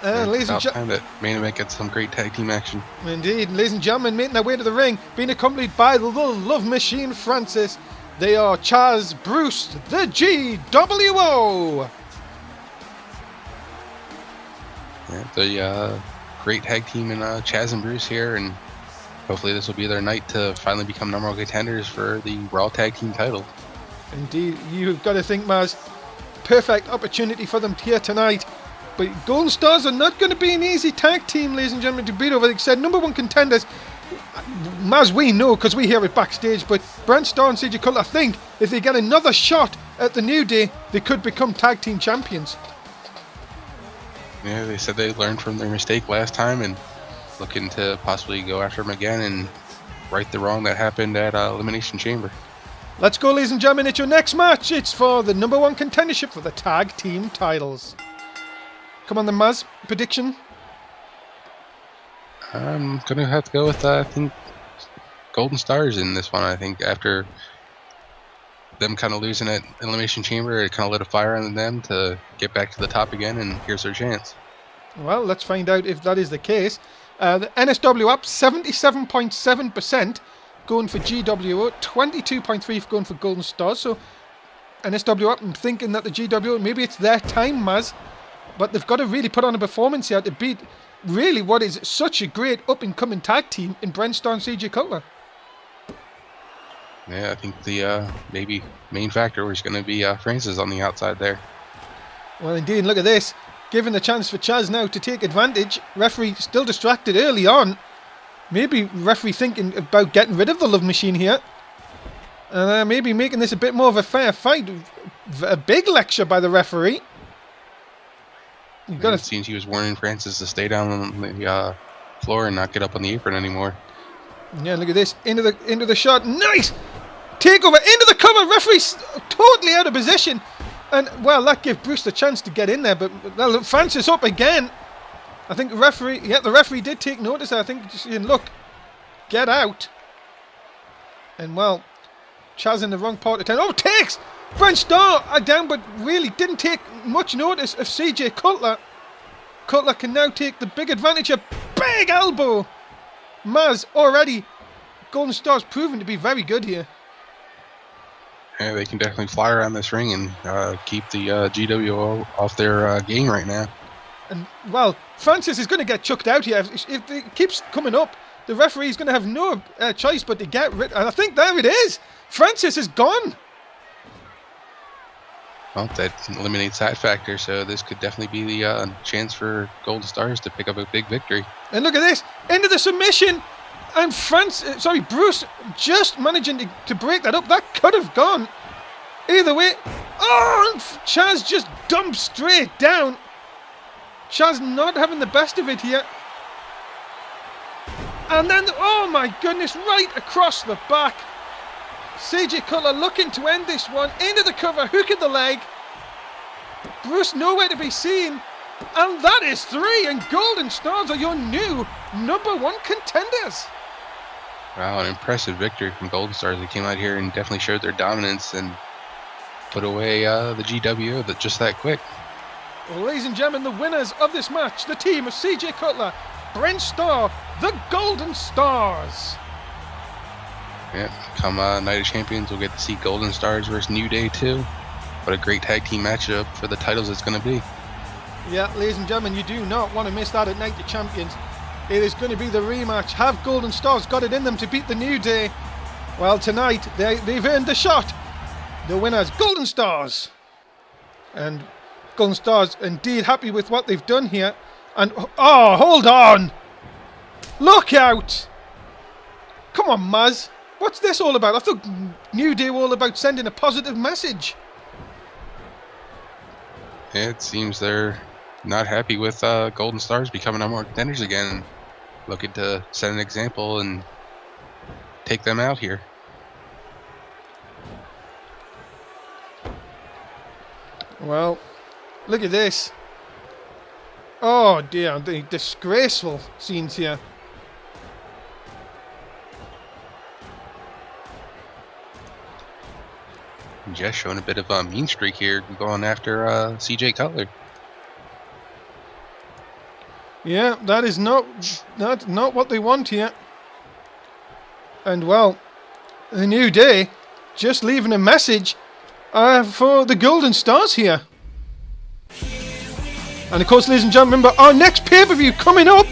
Ladies and gentlemen, that main event gets some great tag team action. Indeed, ladies and gentlemen, making their way to the ring, being accompanied by the Love Machine Francis. They are Chaz, Bruce, the GWO. Yeah, the great tag team in Chaz and Bruce here, and hopefully this will be their night to finally become number 1 contenders for the Raw Tag Team title. Indeed, you've got to think, Maz, perfect opportunity for them here tonight. But Golden Stars are not going to be an easy tag team, ladies and gentlemen, to beat over. Like I said, number 1 contenders, Maz, we know because we hear it backstage, but Brent Starr and CJ Cutler, I think if they get another shot at the New Day, they could become tag team champions. Yeah, they said they learned from their mistake last time and looking to possibly go after them again and right the wrong that happened at Elimination Chamber. Let's go, ladies and gentlemen. It's your next match. It's for the number 1 contendership for the tag team titles. Come on, the Maz prediction. I'm gonna have to go with I think Golden Stars in this one. I think after them kind of losing at Elimination Chamber, it kind of lit a fire on them to get back to the top again, and here's their chance. Well, let's find out if that is the case. The NSW up 77.7% going for GWO, 22.3% going for Golden Stars. So NSW up and thinking that the GWO, maybe it's their time, Maz. But they've got to really put on a performance here to beat really what is such a great up-and-coming tag team in Brent Starr and CJ Cutler. Yeah, I think the maybe main factor is going to be Francis on the outside there. Well, indeed, look at this. Given the chance for Chaz now to take advantage. Referee still distracted early on. Maybe referee thinking about getting rid of the Love Machine here. And maybe making this a bit more of a fair fight. A big lecture by the referee. It seems he was warning Francis to stay down on the floor and not get up on the apron anymore. Yeah, look at this. Into the shot. Nice! Takeover into the cover. Referee's totally out of position. And, well, that gave Bruce the chance to get in there. But, well, Francis up again. I think the referee did take notice. I think just saying, look, get out. And, well, Chaz in the wrong part of town. Oh, takes! Brent Starr down, but really didn't take much notice of CJ Cutler. Cutler can now take the big advantage. A big elbow. Maz already. Golden Star's proven to be very good here. Yeah, they can definitely fly around this ring and keep the GWO off their game right now. And, well, Francis is going to get chucked out here. If it keeps coming up, the referee is going to have no choice but to get rid. And I think there it is. Francis is gone. Well, that eliminates that factor, so this could definitely be the chance for Golden Stars to pick up a big victory. And look at this, into the submission, and Bruce just managing to break that up. That could have gone either way. Oh, and Chaz just dumped straight down. Chaz not having the best of it here. And then, oh my goodness, right across the back. CJ Cutler looking to end this one. Into the cover, hook in the leg. Bruce nowhere to be seen. And that is 3. And Golden Stars are your new #1 contenders. Wow, an impressive victory from Golden Stars. They came out here and definitely showed their dominance and put away the GWO just that quick. Well, ladies and gentlemen, the winners of this match, the team of CJ Cutler, Brent Starr, the Golden Stars. Yeah, come Night of Champions, we'll get to see Golden Stars versus New Day too. What a great tag team matchup for the titles it's going to be. Yeah, ladies and gentlemen, you do not want to miss that at Night of Champions. It is going to be the rematch. Have Golden Stars got it in them to beat the New Day? Well, tonight they've earned the shot. The winners, Golden Stars. And Golden Stars indeed happy with what they've done here. And, oh, hold on. Look out. Come on, Mazz. What's this all about? I thought New Day were all about sending a positive message. Yeah, it seems they're not happy with Golden Stars becoming #1 contenders again. Looking to set an example and take them out here. Well, look at this. Oh dear, the disgraceful scenes here. Just showing a bit of a mean streak here, going after CJ Cutler. Yeah, that is not what they want here. And well, the New Day just leaving a message for the Golden Stars here. And of course, ladies and gentlemen, remember our next pay-per-view coming up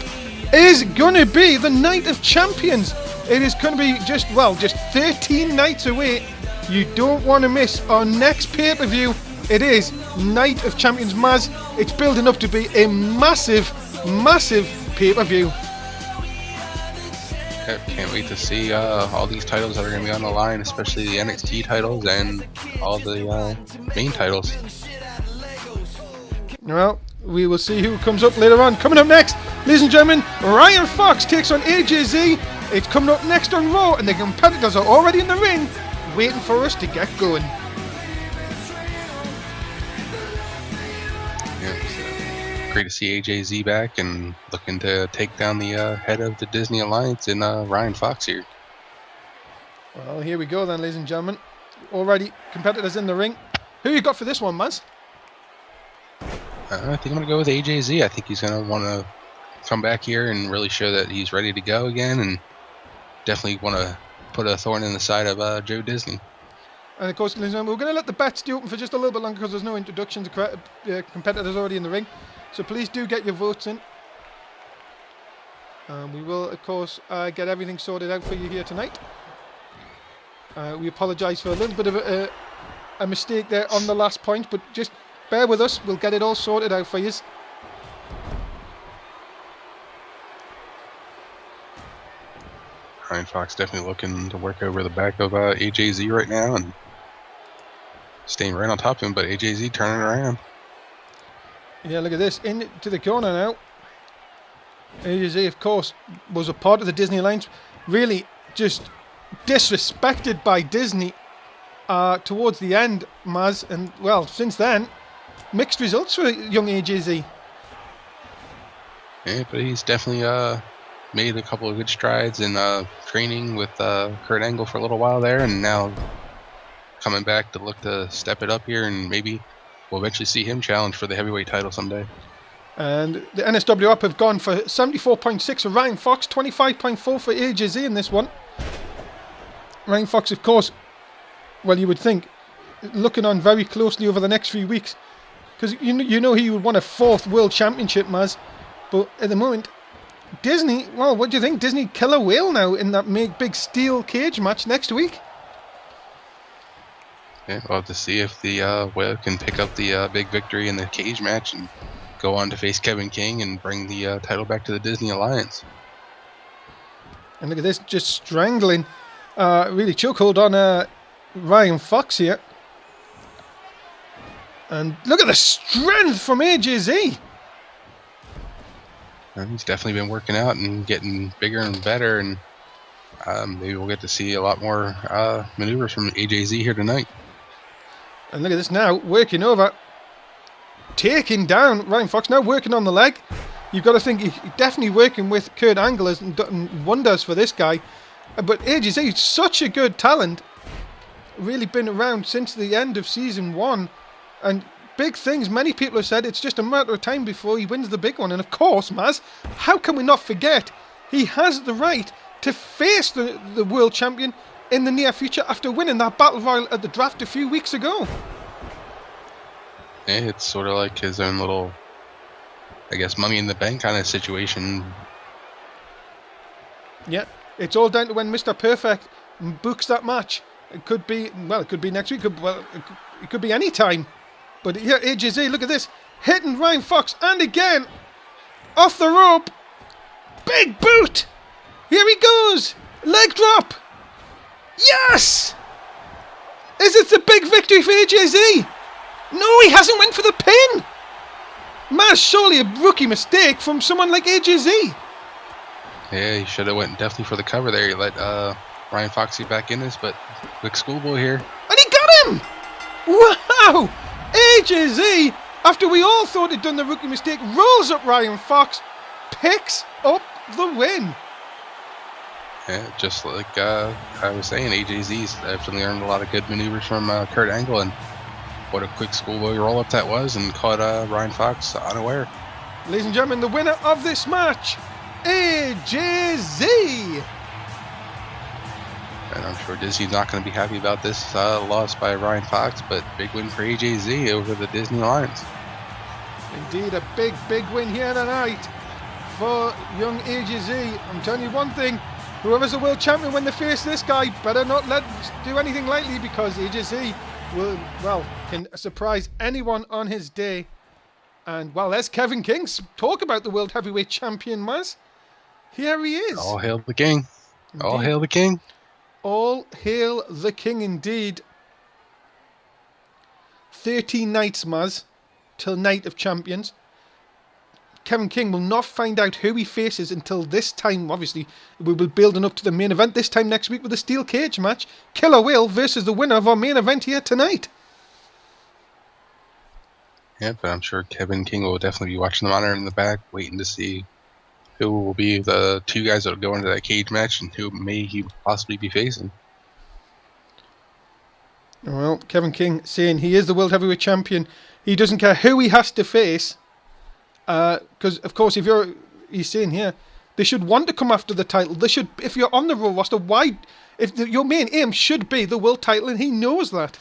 is going to be the Night of Champions. It is going to be just 13 nights away. You don't want to miss our next pay-per-view. It is Night of Champions, Mazz. It's building up to be a massive pay-per-view. Can't wait to see all these titles that are going to be on the line, especially the NXT titles and all the main titles. Well, we will see who comes up later on. Coming up next, ladies and gentlemen, Ryan Fox takes on AJZ. It's coming up next on Raw, and the competitors are already in the ring, waiting for us to get going. Great to see AJZ back and looking to take down the head of the Disney Alliance in Ryan Fox here. Well, here we go then, ladies and gentlemen. Already competitors in the ring. Who you got for this one, Mazz? I think I'm going to go with AJZ. I think he's going to want to come back here and really show that he's ready to go again, and definitely want to put a thorn in the side of Joe Disney. And of course, ladies and gentlemen, we're going to let the bets stay open for just a little bit longer because there's no introductions. Competitors already in the ring. So please do get your votes in. We will, of course, get everything sorted out for you here tonight. We apologise for a little bit of a mistake there on the last point, but just bear with us. We'll get it all sorted out for you. Ryan Fox definitely looking to work over the back of AJZ right now and staying right on top of him, but AJZ turning around. Yeah, look at this. Into the corner now. AJZ, of course, was a part of the Disney Alliance. Really just disrespected by Disney towards the end, Mazz. And, well, since then, mixed results for young AJZ. Yeah, but he's definitely made a couple of good strides in training with Kurt Angle for a little while there, and now coming back to look to step it up here, and maybe we'll eventually see him challenge for the heavyweight title someday. And the NSW up have gone for 74.6 for Ryan Fox, 25.4 for AJZ in this one. Ryan Fox, of course, well, you would think, looking on very closely over the next few weeks, because you know he would want a 4th World Championship, Mazz. But at the moment, Disney, well, what do you think? Disney killer whale now in that big steel cage match next week. Yeah, we'll have to see if the whale can pick up the big victory in the cage match and go on to face Kevin King and bring the title back to the Disney Alliance. And look at this, just strangling, really chokehold on Ryan Fox here. And look at the strength from AJZ. He's definitely been working out and getting bigger and better, and maybe we'll get to see a lot more maneuvers from AJZ here tonight. And look at this now, working over, taking down Ryan Fox, now working on the leg. You've got to think he's definitely working with Kurt Angle and done wonders for this guy. But AJZ is such a good talent, really been around since the end of season 1, and big things. Many people have said it's just a matter of time before he wins the big one. And of course, Maz, how can we not forget he has the right to face the world champion in the near future after winning that battle royal at the draft a few weeks ago. Yeah, it's sort of like his own little, I guess, money in the bank kind of situation. Yeah, it's all down to when Mr. Perfect books that match. It could be, well, it could be next week, it could be any time. But here, AJZ, look at this, hitting Ryan Fox, and again, off the rope, big boot, here he goes, leg drop, yes! Is it the big victory for AJZ? No, he hasn't went for the pin! Man, surely a rookie mistake from someone like AJZ. Yeah, he should have went definitely for the cover there. He let Ryan Fox get back in this, but quick schoolboy here. And he got him! Wow! AJZ, after we all thought he'd done the rookie mistake, rolls up Ryan Fox, picks up the win. Yeah, just like I was saying, AJZ's definitely earned a lot of good maneuvers from Kurt Angle, and what a quick schoolboy roll-up that was, and caught Ryan Fox unaware. Ladies and gentlemen, the winner of this match, AJZ. And I'm sure Disney's not going to be happy about this loss by Ryan Fox, but big win for AJZ over the Disney Alliance. Indeed, a big, big win here tonight for young AJZ. I'm telling you one thing, whoever's the world champion when they face this guy, better not do anything lightly, because AJZ will, well, can surprise anyone on his day. And, well, there's Kevin King. Talk about the world heavyweight champion, Maz. Here he is. All hail the king. Indeed. All hail the king. All hail the king indeed. 13 nights, Maz, till Night of Champions. Kevin King will not find out who he faces until this time. Obviously, we will be building up to the main event this time next week with a steel cage match. Killer Whale versus the winner of our main event here tonight. Yeah, but I'm sure Kevin King will definitely be watching the monitor in the back, waiting to see who will be the two guys that will go into that cage match and who may he possibly be facing. Well, Kevin King saying he is the world heavyweight champion. He doesn't care who he has to face. Because, of course, he's saying here, they should want to come after the title. They should, if you're on the Raw roster, your main aim should be the world title, and he knows that.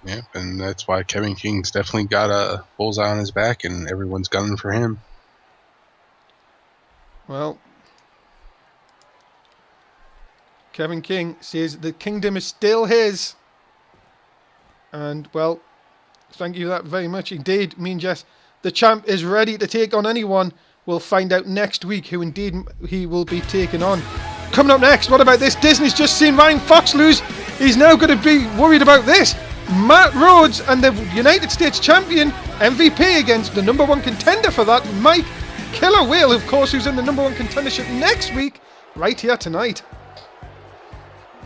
Yeah, and that's why Kevin King's definitely got a bullseye on his back, and everyone's gunning for him. Well, Kevin King says the kingdom is still his. And, well, thank you that very much indeed, Mean Jess. The champ is ready to take on anyone. We'll find out next week who indeed he will be taking on. Coming up next, what about this? Disney's just seen Ryan Fox lose. He's now going to be worried about this. Matt Rhodes and the United States champion MVP against the number one contender for that, Mike Killer Whale, of course, who's in the number one contendership next week, right here tonight.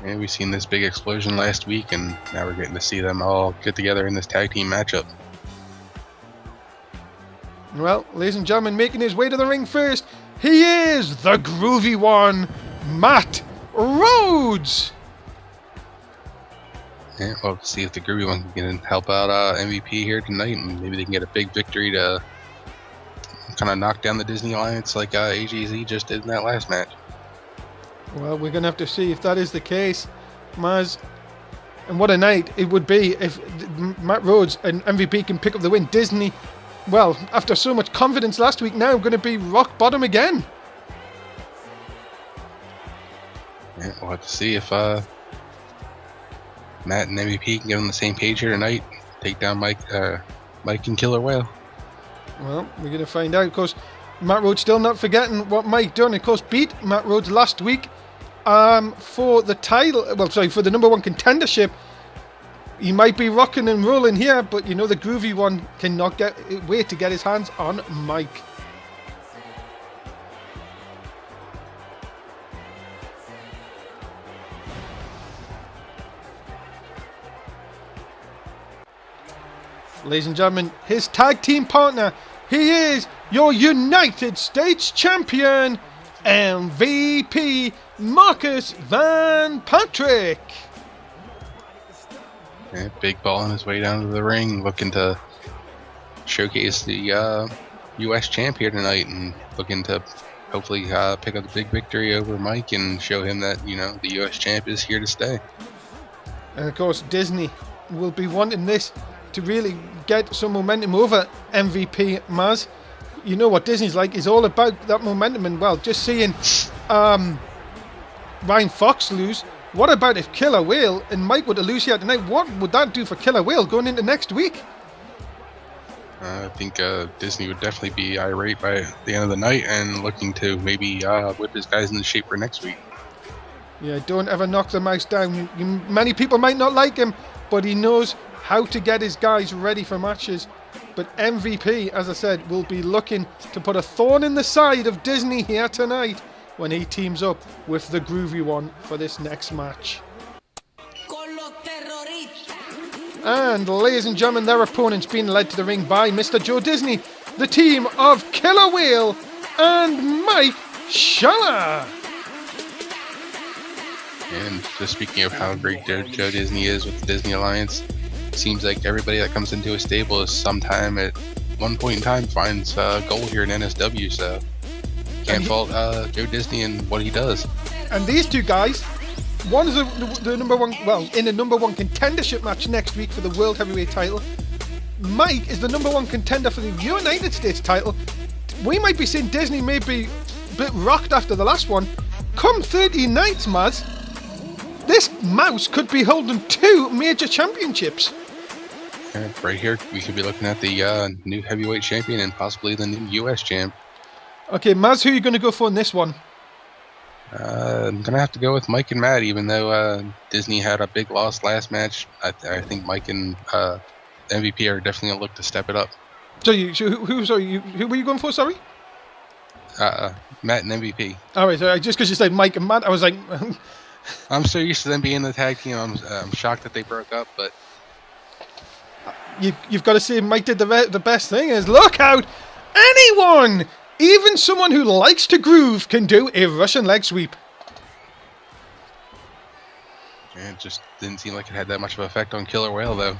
Yeah, we've seen this big explosion last week, and now we're getting to see them all get together in this tag team matchup. Well, ladies and gentlemen, making his way to the ring first, he is the groovy one, Matt Rhodes. Yeah, well, see if the groovy one can help out MVP here tonight, and maybe they can get a big victory to kind of knock down the Disney Alliance like AJZ just did in that last match. Well, we're going to have to see if that is the case, Maz. And what a night it would be if Matt Rhodes and MVP can pick up the win. Disney, well, after so much confidence last week, now going to be rock bottom again. Yeah, we'll have to see if Matt and MVP can get on the same page here tonight, take down Mike and Killer Whale. Well, we're going to find out. Of course, Matt Rhodes still not forgetting what Mike done. Of course, beat Matt Rhodes last week for the title. Well, sorry, for the number one contendership. He might be rocking and rolling here, but you know the groovy one cannot wait to get his hands on Mike. Ladies and gentlemen, his tag team partner, he is your United States Champion, MVP Marcus Van Patrick. Yeah, big ball on his way down to the ring, looking to showcase the U.S. champ here tonight, and looking to hopefully pick up the big victory over Mike and show him that, you know, the U.S. champ is here to stay. And of course, Disney will be wanting this to really get some momentum over MVP Mazz. You know what Disney's like, is all about that momentum, and well, just seeing Ryan Fox lose. What about if Killer Whale and Mike were to lose here tonight? What would that do for Killer Whale going into next week? I think Disney would definitely be irate by the end of the night and looking to maybe whip his guys into shape for next week. Yeah, don't ever knock the mouse down. Many people might not like him, but he knows how to get his guys ready for matches. But MVP, as I said, will be looking to put a thorn in the side of Disney here tonight when he teams up with the Groovy One for this next match. And ladies and gentlemen, their opponents being led to the ring by Mr. Joe Disney, the team of Killer Whale and Mike Shala. And just speaking of how great Joe Disney is with the Disney Alliance, it seems like everybody that comes into his stable is sometime at one point in time finds gold here in NSW, so can't fault Joe Disney and what he does. And these two guys, one is the number one, well, in the number one contendership match next week for the World Heavyweight title. Mike is the number one contender for the United States title. We might be seeing Disney maybe a bit rocked after the last one. Come 30 nights, Maz, this mouse could be holding 2 major championships. Right here, we could be looking at the new heavyweight champion and possibly the new U.S. champ. Okay, Maz, who are you going to go for in this one? I'm going to have to go with Mike and Matt, even though Disney had a big loss last match. I think Mike and MVP are definitely going to look to step it up. So, who were you going for, sorry? Matt and MVP. All right, so just because you said Mike and Matt, I was like... I'm so used to them being the tag team, I'm shocked that they broke up, but... You've got to see Mike did the best thing is, look out! Anyone, even someone who likes to groove, can do a Russian leg sweep. It just didn't seem like it had that much of an effect on Killer Whale, though.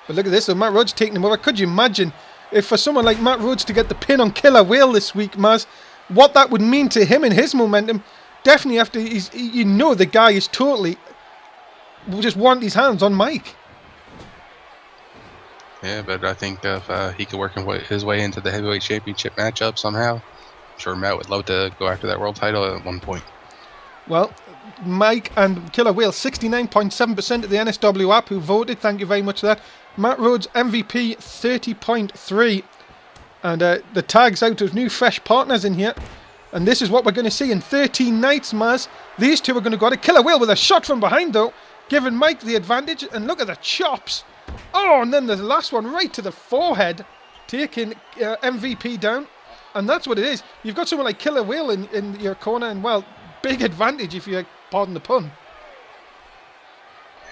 But look at this, so Matt Rhodes taking him over. Could you imagine if for someone like Matt Rhodes to get the pin on Killer Whale this week, Maz, what that would mean to him and his momentum? Definitely after you know the guy is totally just want his hands on Mike. Yeah, but I think if he could work his way into the heavyweight championship matchup somehow, I'm sure Matt would love to go after that world title at one point. Well, Mike and Killer Whale, 69.7% of the NSW app who voted. Thank you very much for that. Matt Rhodes, MVP, 30.3%. And the tags out of new fresh partners in here. And this is what we're going to see in 13 nights, Maz. These two are going to go at it. Killer Whale with a shot from behind, though, giving Mike the advantage. And look at the chops. Oh, and then the last one right to the forehead, taking MVP down. And that's what it is. You've got someone like Killer Whale in your corner, and, well, big advantage if you pardon the pun.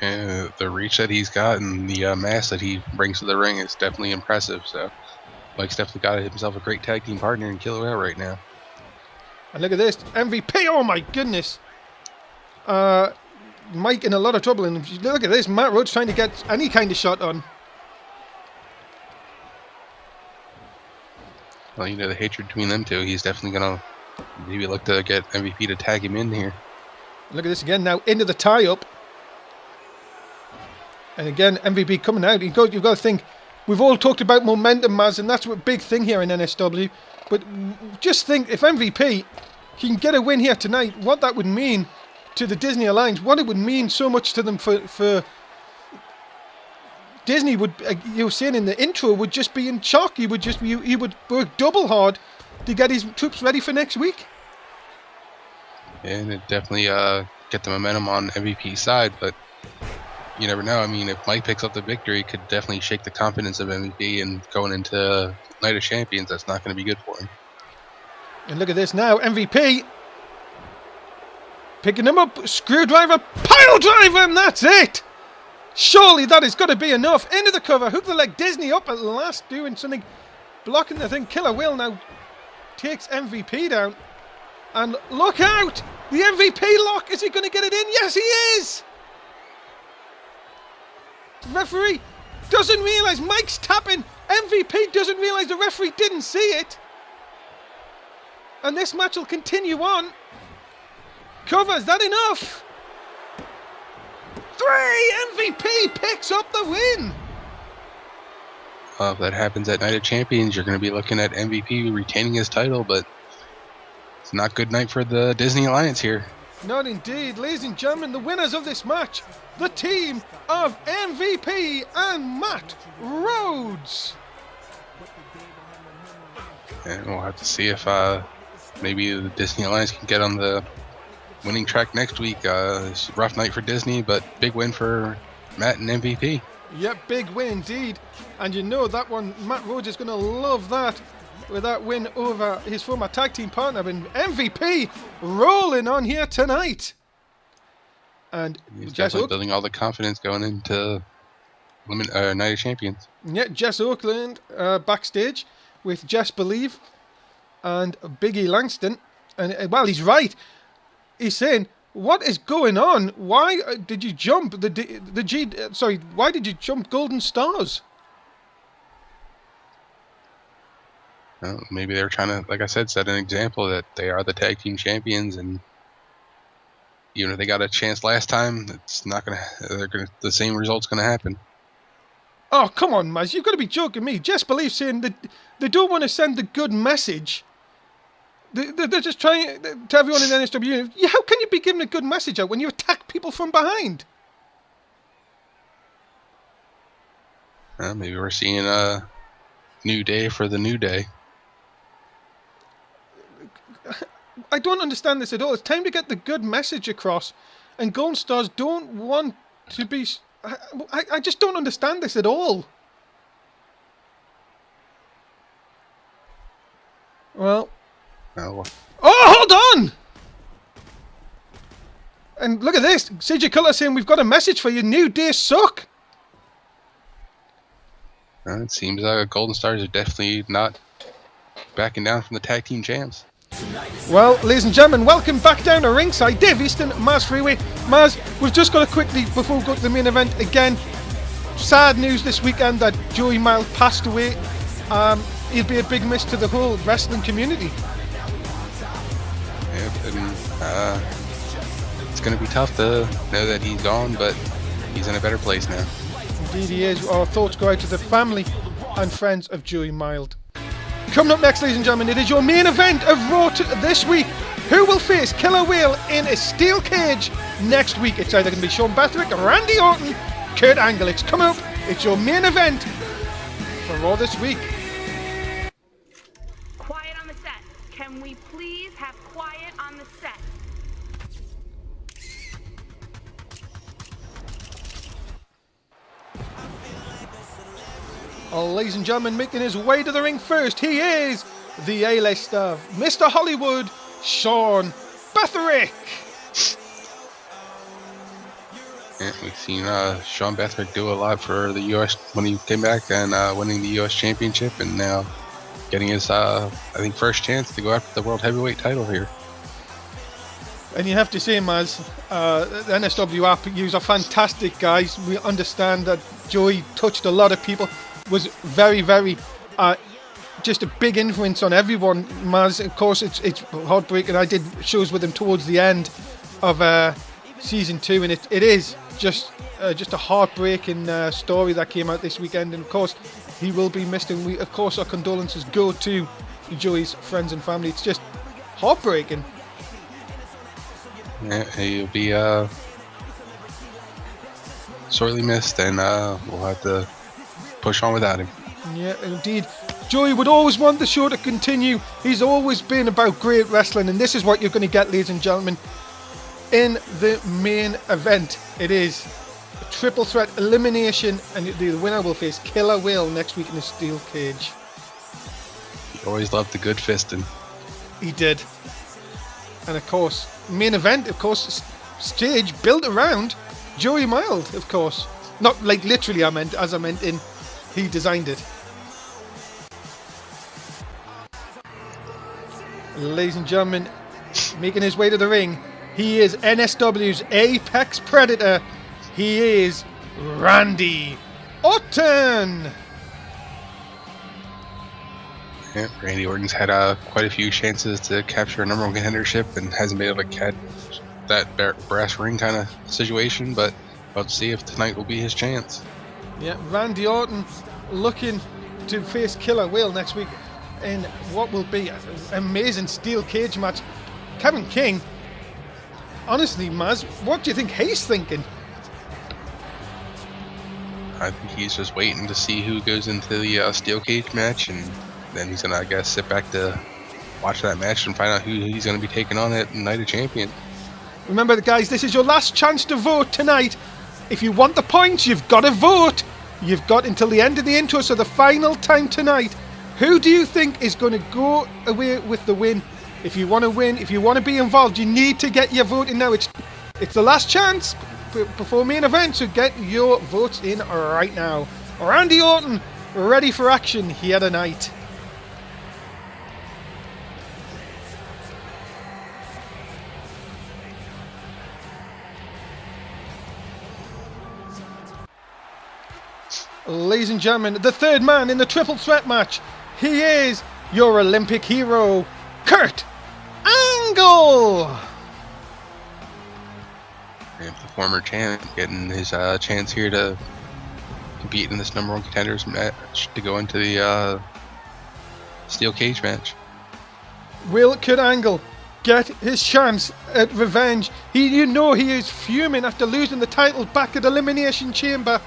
Yeah, the reach that he's got and the mass that he brings to the ring is definitely impressive. So Mike's definitely got himself a great tag team partner in Killer Whale right now. And look at this, MVP, oh my goodness. Mike in a lot of trouble, and look at this, Matt Rhodes trying to get any kind of shot on. Well, you know, the hatred between them two, he's definitely going to maybe look to get MVP to tag him in here. Look at this again now, into the tie-up. And again, MVP coming out. You've got to think, we've all talked about momentum, Maz, and that's a big thing here in NSW. But just think, if MVP can get a win here tonight, what that would mean to the Disney Alliance, what it would mean so much to them for Disney would, you were saying in the intro, would just be in shock. He would work double hard to get his troops ready for next week. And it definitely get the momentum on MVP's side, but you never know. I mean, if Mike picks up the victory, it could definitely shake the confidence of MVP, and going into Night of Champions, that's not going to be good for him. And look at this now, MVP picking him up, screwdriver, pile driver, and that's it. Surely that has got to be enough. Into the cover, hook the leg, Disney up at last, doing something, blocking the thing. Killer Will now takes MVP down, and look out, the MVP lock. Is he going to get it in? Yes, he is. Referee doesn't realise Mike's tapping. MVP doesn't realise the referee didn't see it. And this match will continue on. Cover, is that enough? 3! MVP picks up the win. If that happens at Night of Champions, you're going to be looking at MVP retaining his title, but it's not a good night for the Disney Alliance here. Not indeed. Ladies and gentlemen, the winners of this match, the team of MVP and Matt Rhodes. And we'll have to see if maybe the Disney Alliance can get on the winning track next week. It's a rough night for Disney, but big win for Matt and MVP. Yep, big win indeed. And you know that one, Matt Rhodes is going to love that with that win over his former tag team partner. And MVP rolling on here tonight. And he's Jess definitely building all the confidence going into Night of Champions. Yeah, Jess Oakland backstage with Jess Believe and Biggie Langston. And well, he's right. He's saying, what is going on? Why did you jump why did you jump Golden Stars? Well, maybe they're trying to, like I said, set an example that they are the tag team champions, and even if they got a chance last time, it's not the same result's gonna happen. Oh, come on, Maz, you've got to be joking me. Jess Believe saying that they don't want to send the good message. They're just trying to everyone in the NSW. How can you be giving a good message out when you attack people from behind? Maybe we're seeing a new day for the new day. I don't understand this at all. It's time to get the good message across, and Golden Stars don't want to be. I just don't understand this at all. Well. Oh, hold on! And look at this. CJ Cutler saying, we've got a message for you. New Day suck. It seems like Golden Stars are definitely not backing down from the tag team champs. Well, ladies and gentlemen, welcome back down to ringside. Dave Easton, Mazz Freeway. Maz, we've just got to quickly, before we go to the main event again, sad news this weekend that Joey Mild passed away. He'll be a big miss to the whole wrestling community. And it's going to be tough to know that he's gone, but he's in a better place now. Indeed he is. Our thoughts go out to the family and friends of Joey Mild. Coming up next, ladies and gentlemen, it is your main event of Raw this week. Who will face Killer Whale in a steel cage next week? It's either going to be Sean Bethrick, Randy Orton, Kurt Angle. It's coming up. It's your main event for Raw this week. Quiet on the set. Can we please have quiet on the set? Ladies and gentlemen, making his way to the ring first, he is the A-list of Mr. Hollywood, Sean Bethrick. Yeah, we've seen Sean Bethrick do a lot for the U.S. when he came back and winning the U.S. Championship, and now getting his, I think, first chance to go after the World Heavyweight title here. And you have to say, Maz, the NSW app user, fantastic guys. We understand that Joey touched a lot of people, was very, very, just a big influence on everyone. Maz, of course, it's heartbreaking. I did shows with him towards the end of season 2, and it is just a heartbreaking story that came out this weekend. And of course, he will be missed. And we, of course, our condolences go to Joey's friends and family. It's just heartbreaking. Yeah, he'll be sorely missed, and we'll have to push on without him. Yeah, indeed. Joey would always want the show to continue. He's always been about great wrestling, and this is what you're going to get, ladies and gentlemen, in the main event. It is a triple threat elimination, and the winner will face Killer Whale next week in a steel cage. He always loved the good fisting. He did. And of course, main event, of course, stage built around Joey Mild, of course. Not like literally I meant in he designed it. Ladies and gentlemen, making his way to the ring, he is NSW's apex predator. He is Randy Orton. Yeah, Randy Orton's had quite a few chances to capture a number one contendership and hasn't been able to catch that brass ring kind of situation, but let's see if tonight will be his chance. Yeah, Randy Orton looking to face Killer Whale next week in what will be an amazing steel cage match. Kevin King, honestly, Maz, what do you think he's thinking? I think he's just waiting to see who goes into the steel cage match, and then he's gonna, I guess, sit back to watch that match and find out who he's gonna be taking on at Night of Champions. Remember, guys, this is your last chance to vote tonight. If you want the points, you've got to vote. You've got until the end of the intro, so the final time tonight. Who do you think is going to go away with the win? If you want to win, if you want to be involved, you need to get your vote in now. It's the last chance before main event, so get your votes in right now. Randy Orton, ready for action here tonight. Ladies and gentlemen, the third man in the triple threat match. He is your Olympic hero, Kurt Angle. And the former champ getting his chance here to compete in this number one contenders match to go into the steel cage match. Will Kurt Angle get his chance at revenge? He is fuming after losing the title back at Elimination Chamber.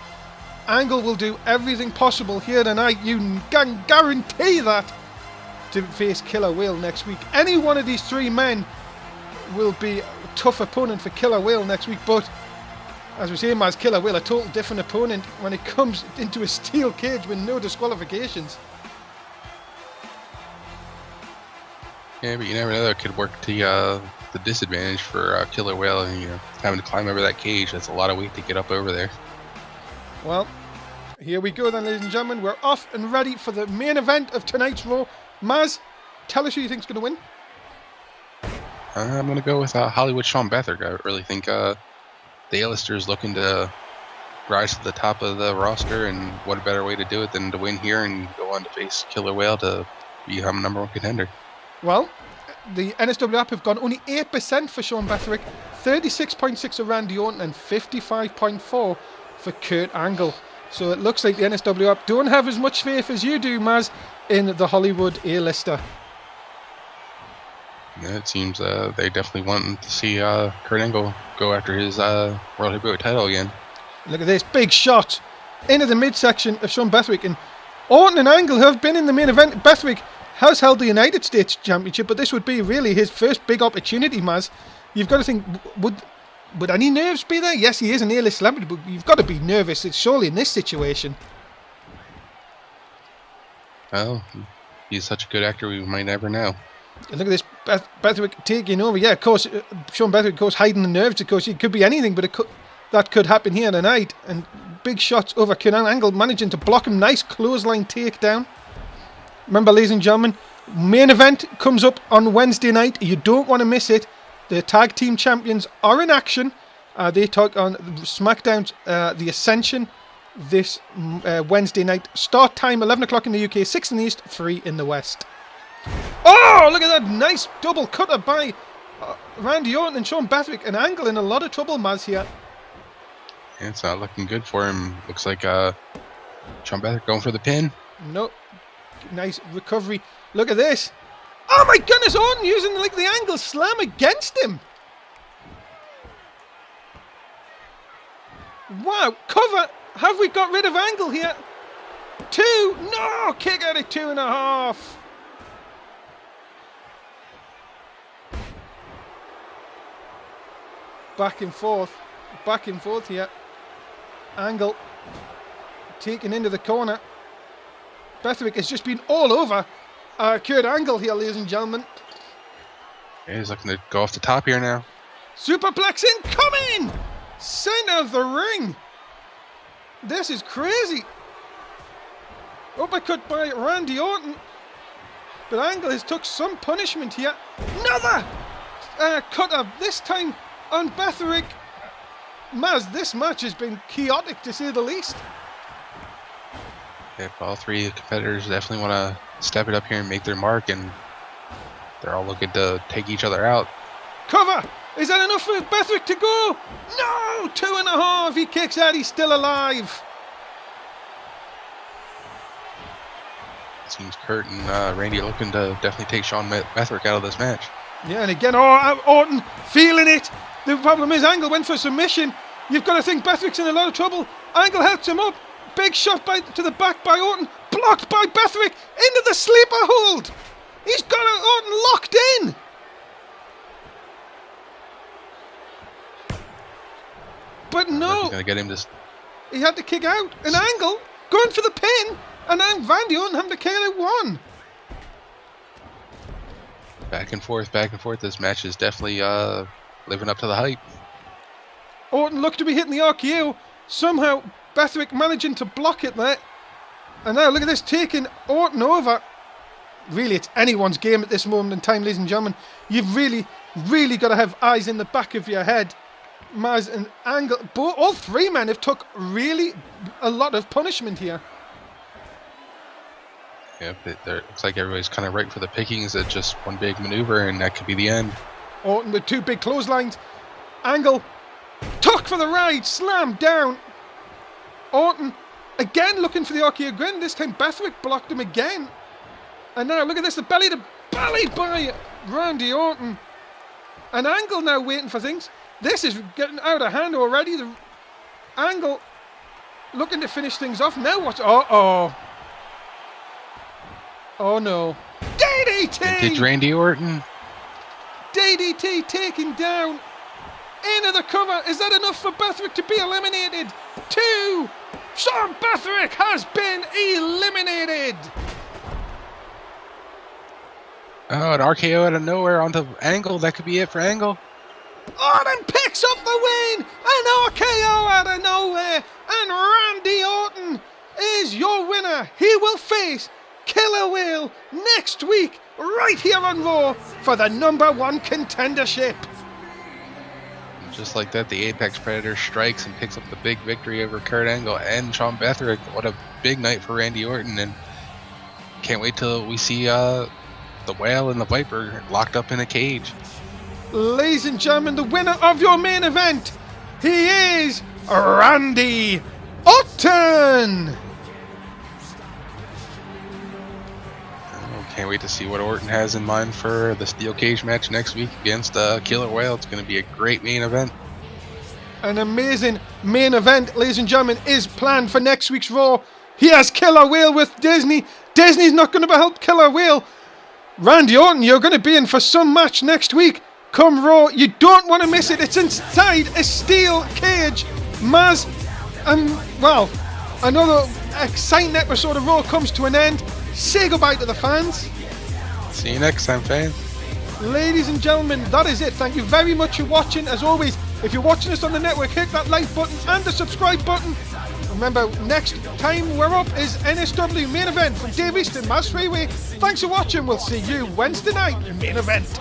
Angle will do everything possible here tonight. You can guarantee that, to face Killer Whale next week. Any one of these three men will be a tough opponent for Killer Whale next week, but as we say, Maz, Killer Whale, a total different opponent when it comes into a steel cage with no disqualifications. Yeah, but you never know, that could work the disadvantage for Killer Whale, and having to climb over that cage. That's a lot of weight to get up over there. Well, here we go then, ladies and gentlemen. We're off and ready for the main event of tonight's Raw. Maz, tell us who you think's going to win. I'm going to go with Hollywood Sean Bethard. I really think the A-lister is looking to rise to the top of the roster, and what a better way to do it than to win here and go on to face Killer Whale to become a number one contender. Well, the NSW app have gone only 8% for Sean Betherick, 36.6 for Randy Orton, and 55.4 for Kurt Angle. So it looks like the NSW app don't have as much faith as you do, Maz, in the Hollywood A-lister. Yeah, it seems they definitely want to see Kurt Angle go after his World Heavyweight title again. Look at this, big shot into the midsection of Sean Betherick. And Orton and Angle have been in the main event. Betherick has held the United States Championship, but this would be really his first big opportunity, Maz. You've got to think, would any nerves be there? Yes, he is an A-list celebrity, but you've got to be nervous, surely, in this situation. Well, he's such a good actor, we might never know. Look at this, Betherick taking over. Yeah, of course, Sean Betherick, of course, hiding the nerves. Of course, it could be anything, but that could happen here tonight. And big shots over Kurt Angle, managing to block him. Nice clothesline takedown. Remember, ladies and gentlemen, main event comes up on Wednesday night. You don't want to miss it. The tag team champions are in action. They talk on SmackDown's The Ascension this Wednesday night. Start time 11 o'clock in the UK, 6 in the East, 3 in the West. Oh, look at that nice double cutter by Randy Orton and Sean Betherick. And Angle in a lot of trouble, Maz, here. Yeah, it's not looking good for him. Looks like Sean Betherick going for the pin. No. Nice recovery. Look at this. Oh my goodness, Orton using like the Angle slam against him. Wow, cover. Have we got rid of Angle here? 2. No, kick out at 2.5. Back and forth here. Angle taken into the corner. Bethwick has just been all over Kurt Angle here, ladies and gentlemen. Yeah, he's looking to go off the top here now. Superplex incoming! Sent out of the ring. This is crazy. Uppercut by Randy Orton. But Angle has took some punishment here. Another cutter, this time on Bethwick. Mazz, this match has been chaotic to say the least. Yeah, all three competitors definitely want to step it up here and make their mark, and they're all looking to take each other out. Cover! Is that enough for Bethwick to go? No! 2.5. He kicks out. He's still alive. Seems Kurt and Randy are looking to definitely take Sean Bethwick out of this match. Yeah, and again, Orton feeling it. The problem is Angle went for submission. You've got to think Bethwick's in a lot of trouble. Angle helps him up. Big shot to the back by Orton. Blocked by Bethwick. Into the sleeper hold. He's got Orton locked in. But no. He's going to get him to... He had to kick out. An Angle going for the pin. And then Randy Orton having to kick out one. Back and forth, back and forth. This match is definitely living up to the hype. Orton looked to be hitting the RKO. Somehow Bethwick managing to block it there. And now look at this, taking Orton over. Really, it's anyone's game at this moment in time, ladies and gentlemen. You've really, really got to have eyes in the back of your head. Mazz and Angle, all three men have took really a lot of punishment here. Yeah, it looks like everybody's kind of right for the pickings at just one big maneuver, and that could be the end. Orton with two big clotheslines. Angle tuck for the ride, slam down. Orton again looking for the RKO grin. This time Bethwick blocked him again. And now look at this, the belly to belly by Randy Orton. And Angle now waiting for things. This is getting out of hand already. The Angle looking to finish things off. Now what's... Uh-oh. Oh no. DDT! Vintage Randy Orton. DDT taken down. Into the cover. Is that enough for Bethwick to be eliminated? 2. Sean Bethwick has been eliminated. Oh, an RKO out of nowhere onto Angle. That could be it for Angle. Orton picks up the win. An RKO out of nowhere. And Randy Orton is your winner. He will face Killer Whale next week right here on Raw for the #1 contendership. Just like that, the Apex Predator strikes and picks up the big victory over Kurt Angle and Sean Bethwick. What a big night for Randy Orton, and can't wait till we see the Whale and the Viper locked up in a cage. Ladies and gentlemen, the winner of your main event, he is Randy Orton. Can't wait to see what Orton has in mind for the steel cage match next week against Killer Whale. It's going to be a great main event. An amazing main event, ladies and gentlemen, is planned for next week's Raw. He has Killer Whale with Disney. Disney's not going to help Killer Whale. Randy Orton, you're going to be in for some match next week. Come Raw, you don't want to miss it. It's inside a steel cage. Mazz, well, another exciting episode of Raw comes to an end. Say goodbye to the fans. See you next time, fans. Ladies and gentlemen, that is it. Thank you very much for watching. As always, if you're watching us on the network, hit that like button and the subscribe button. Remember, next time we're up is NSW main event from Easton and Mazz Freeway. Thanks for watching. We'll see you Wednesday night, main event.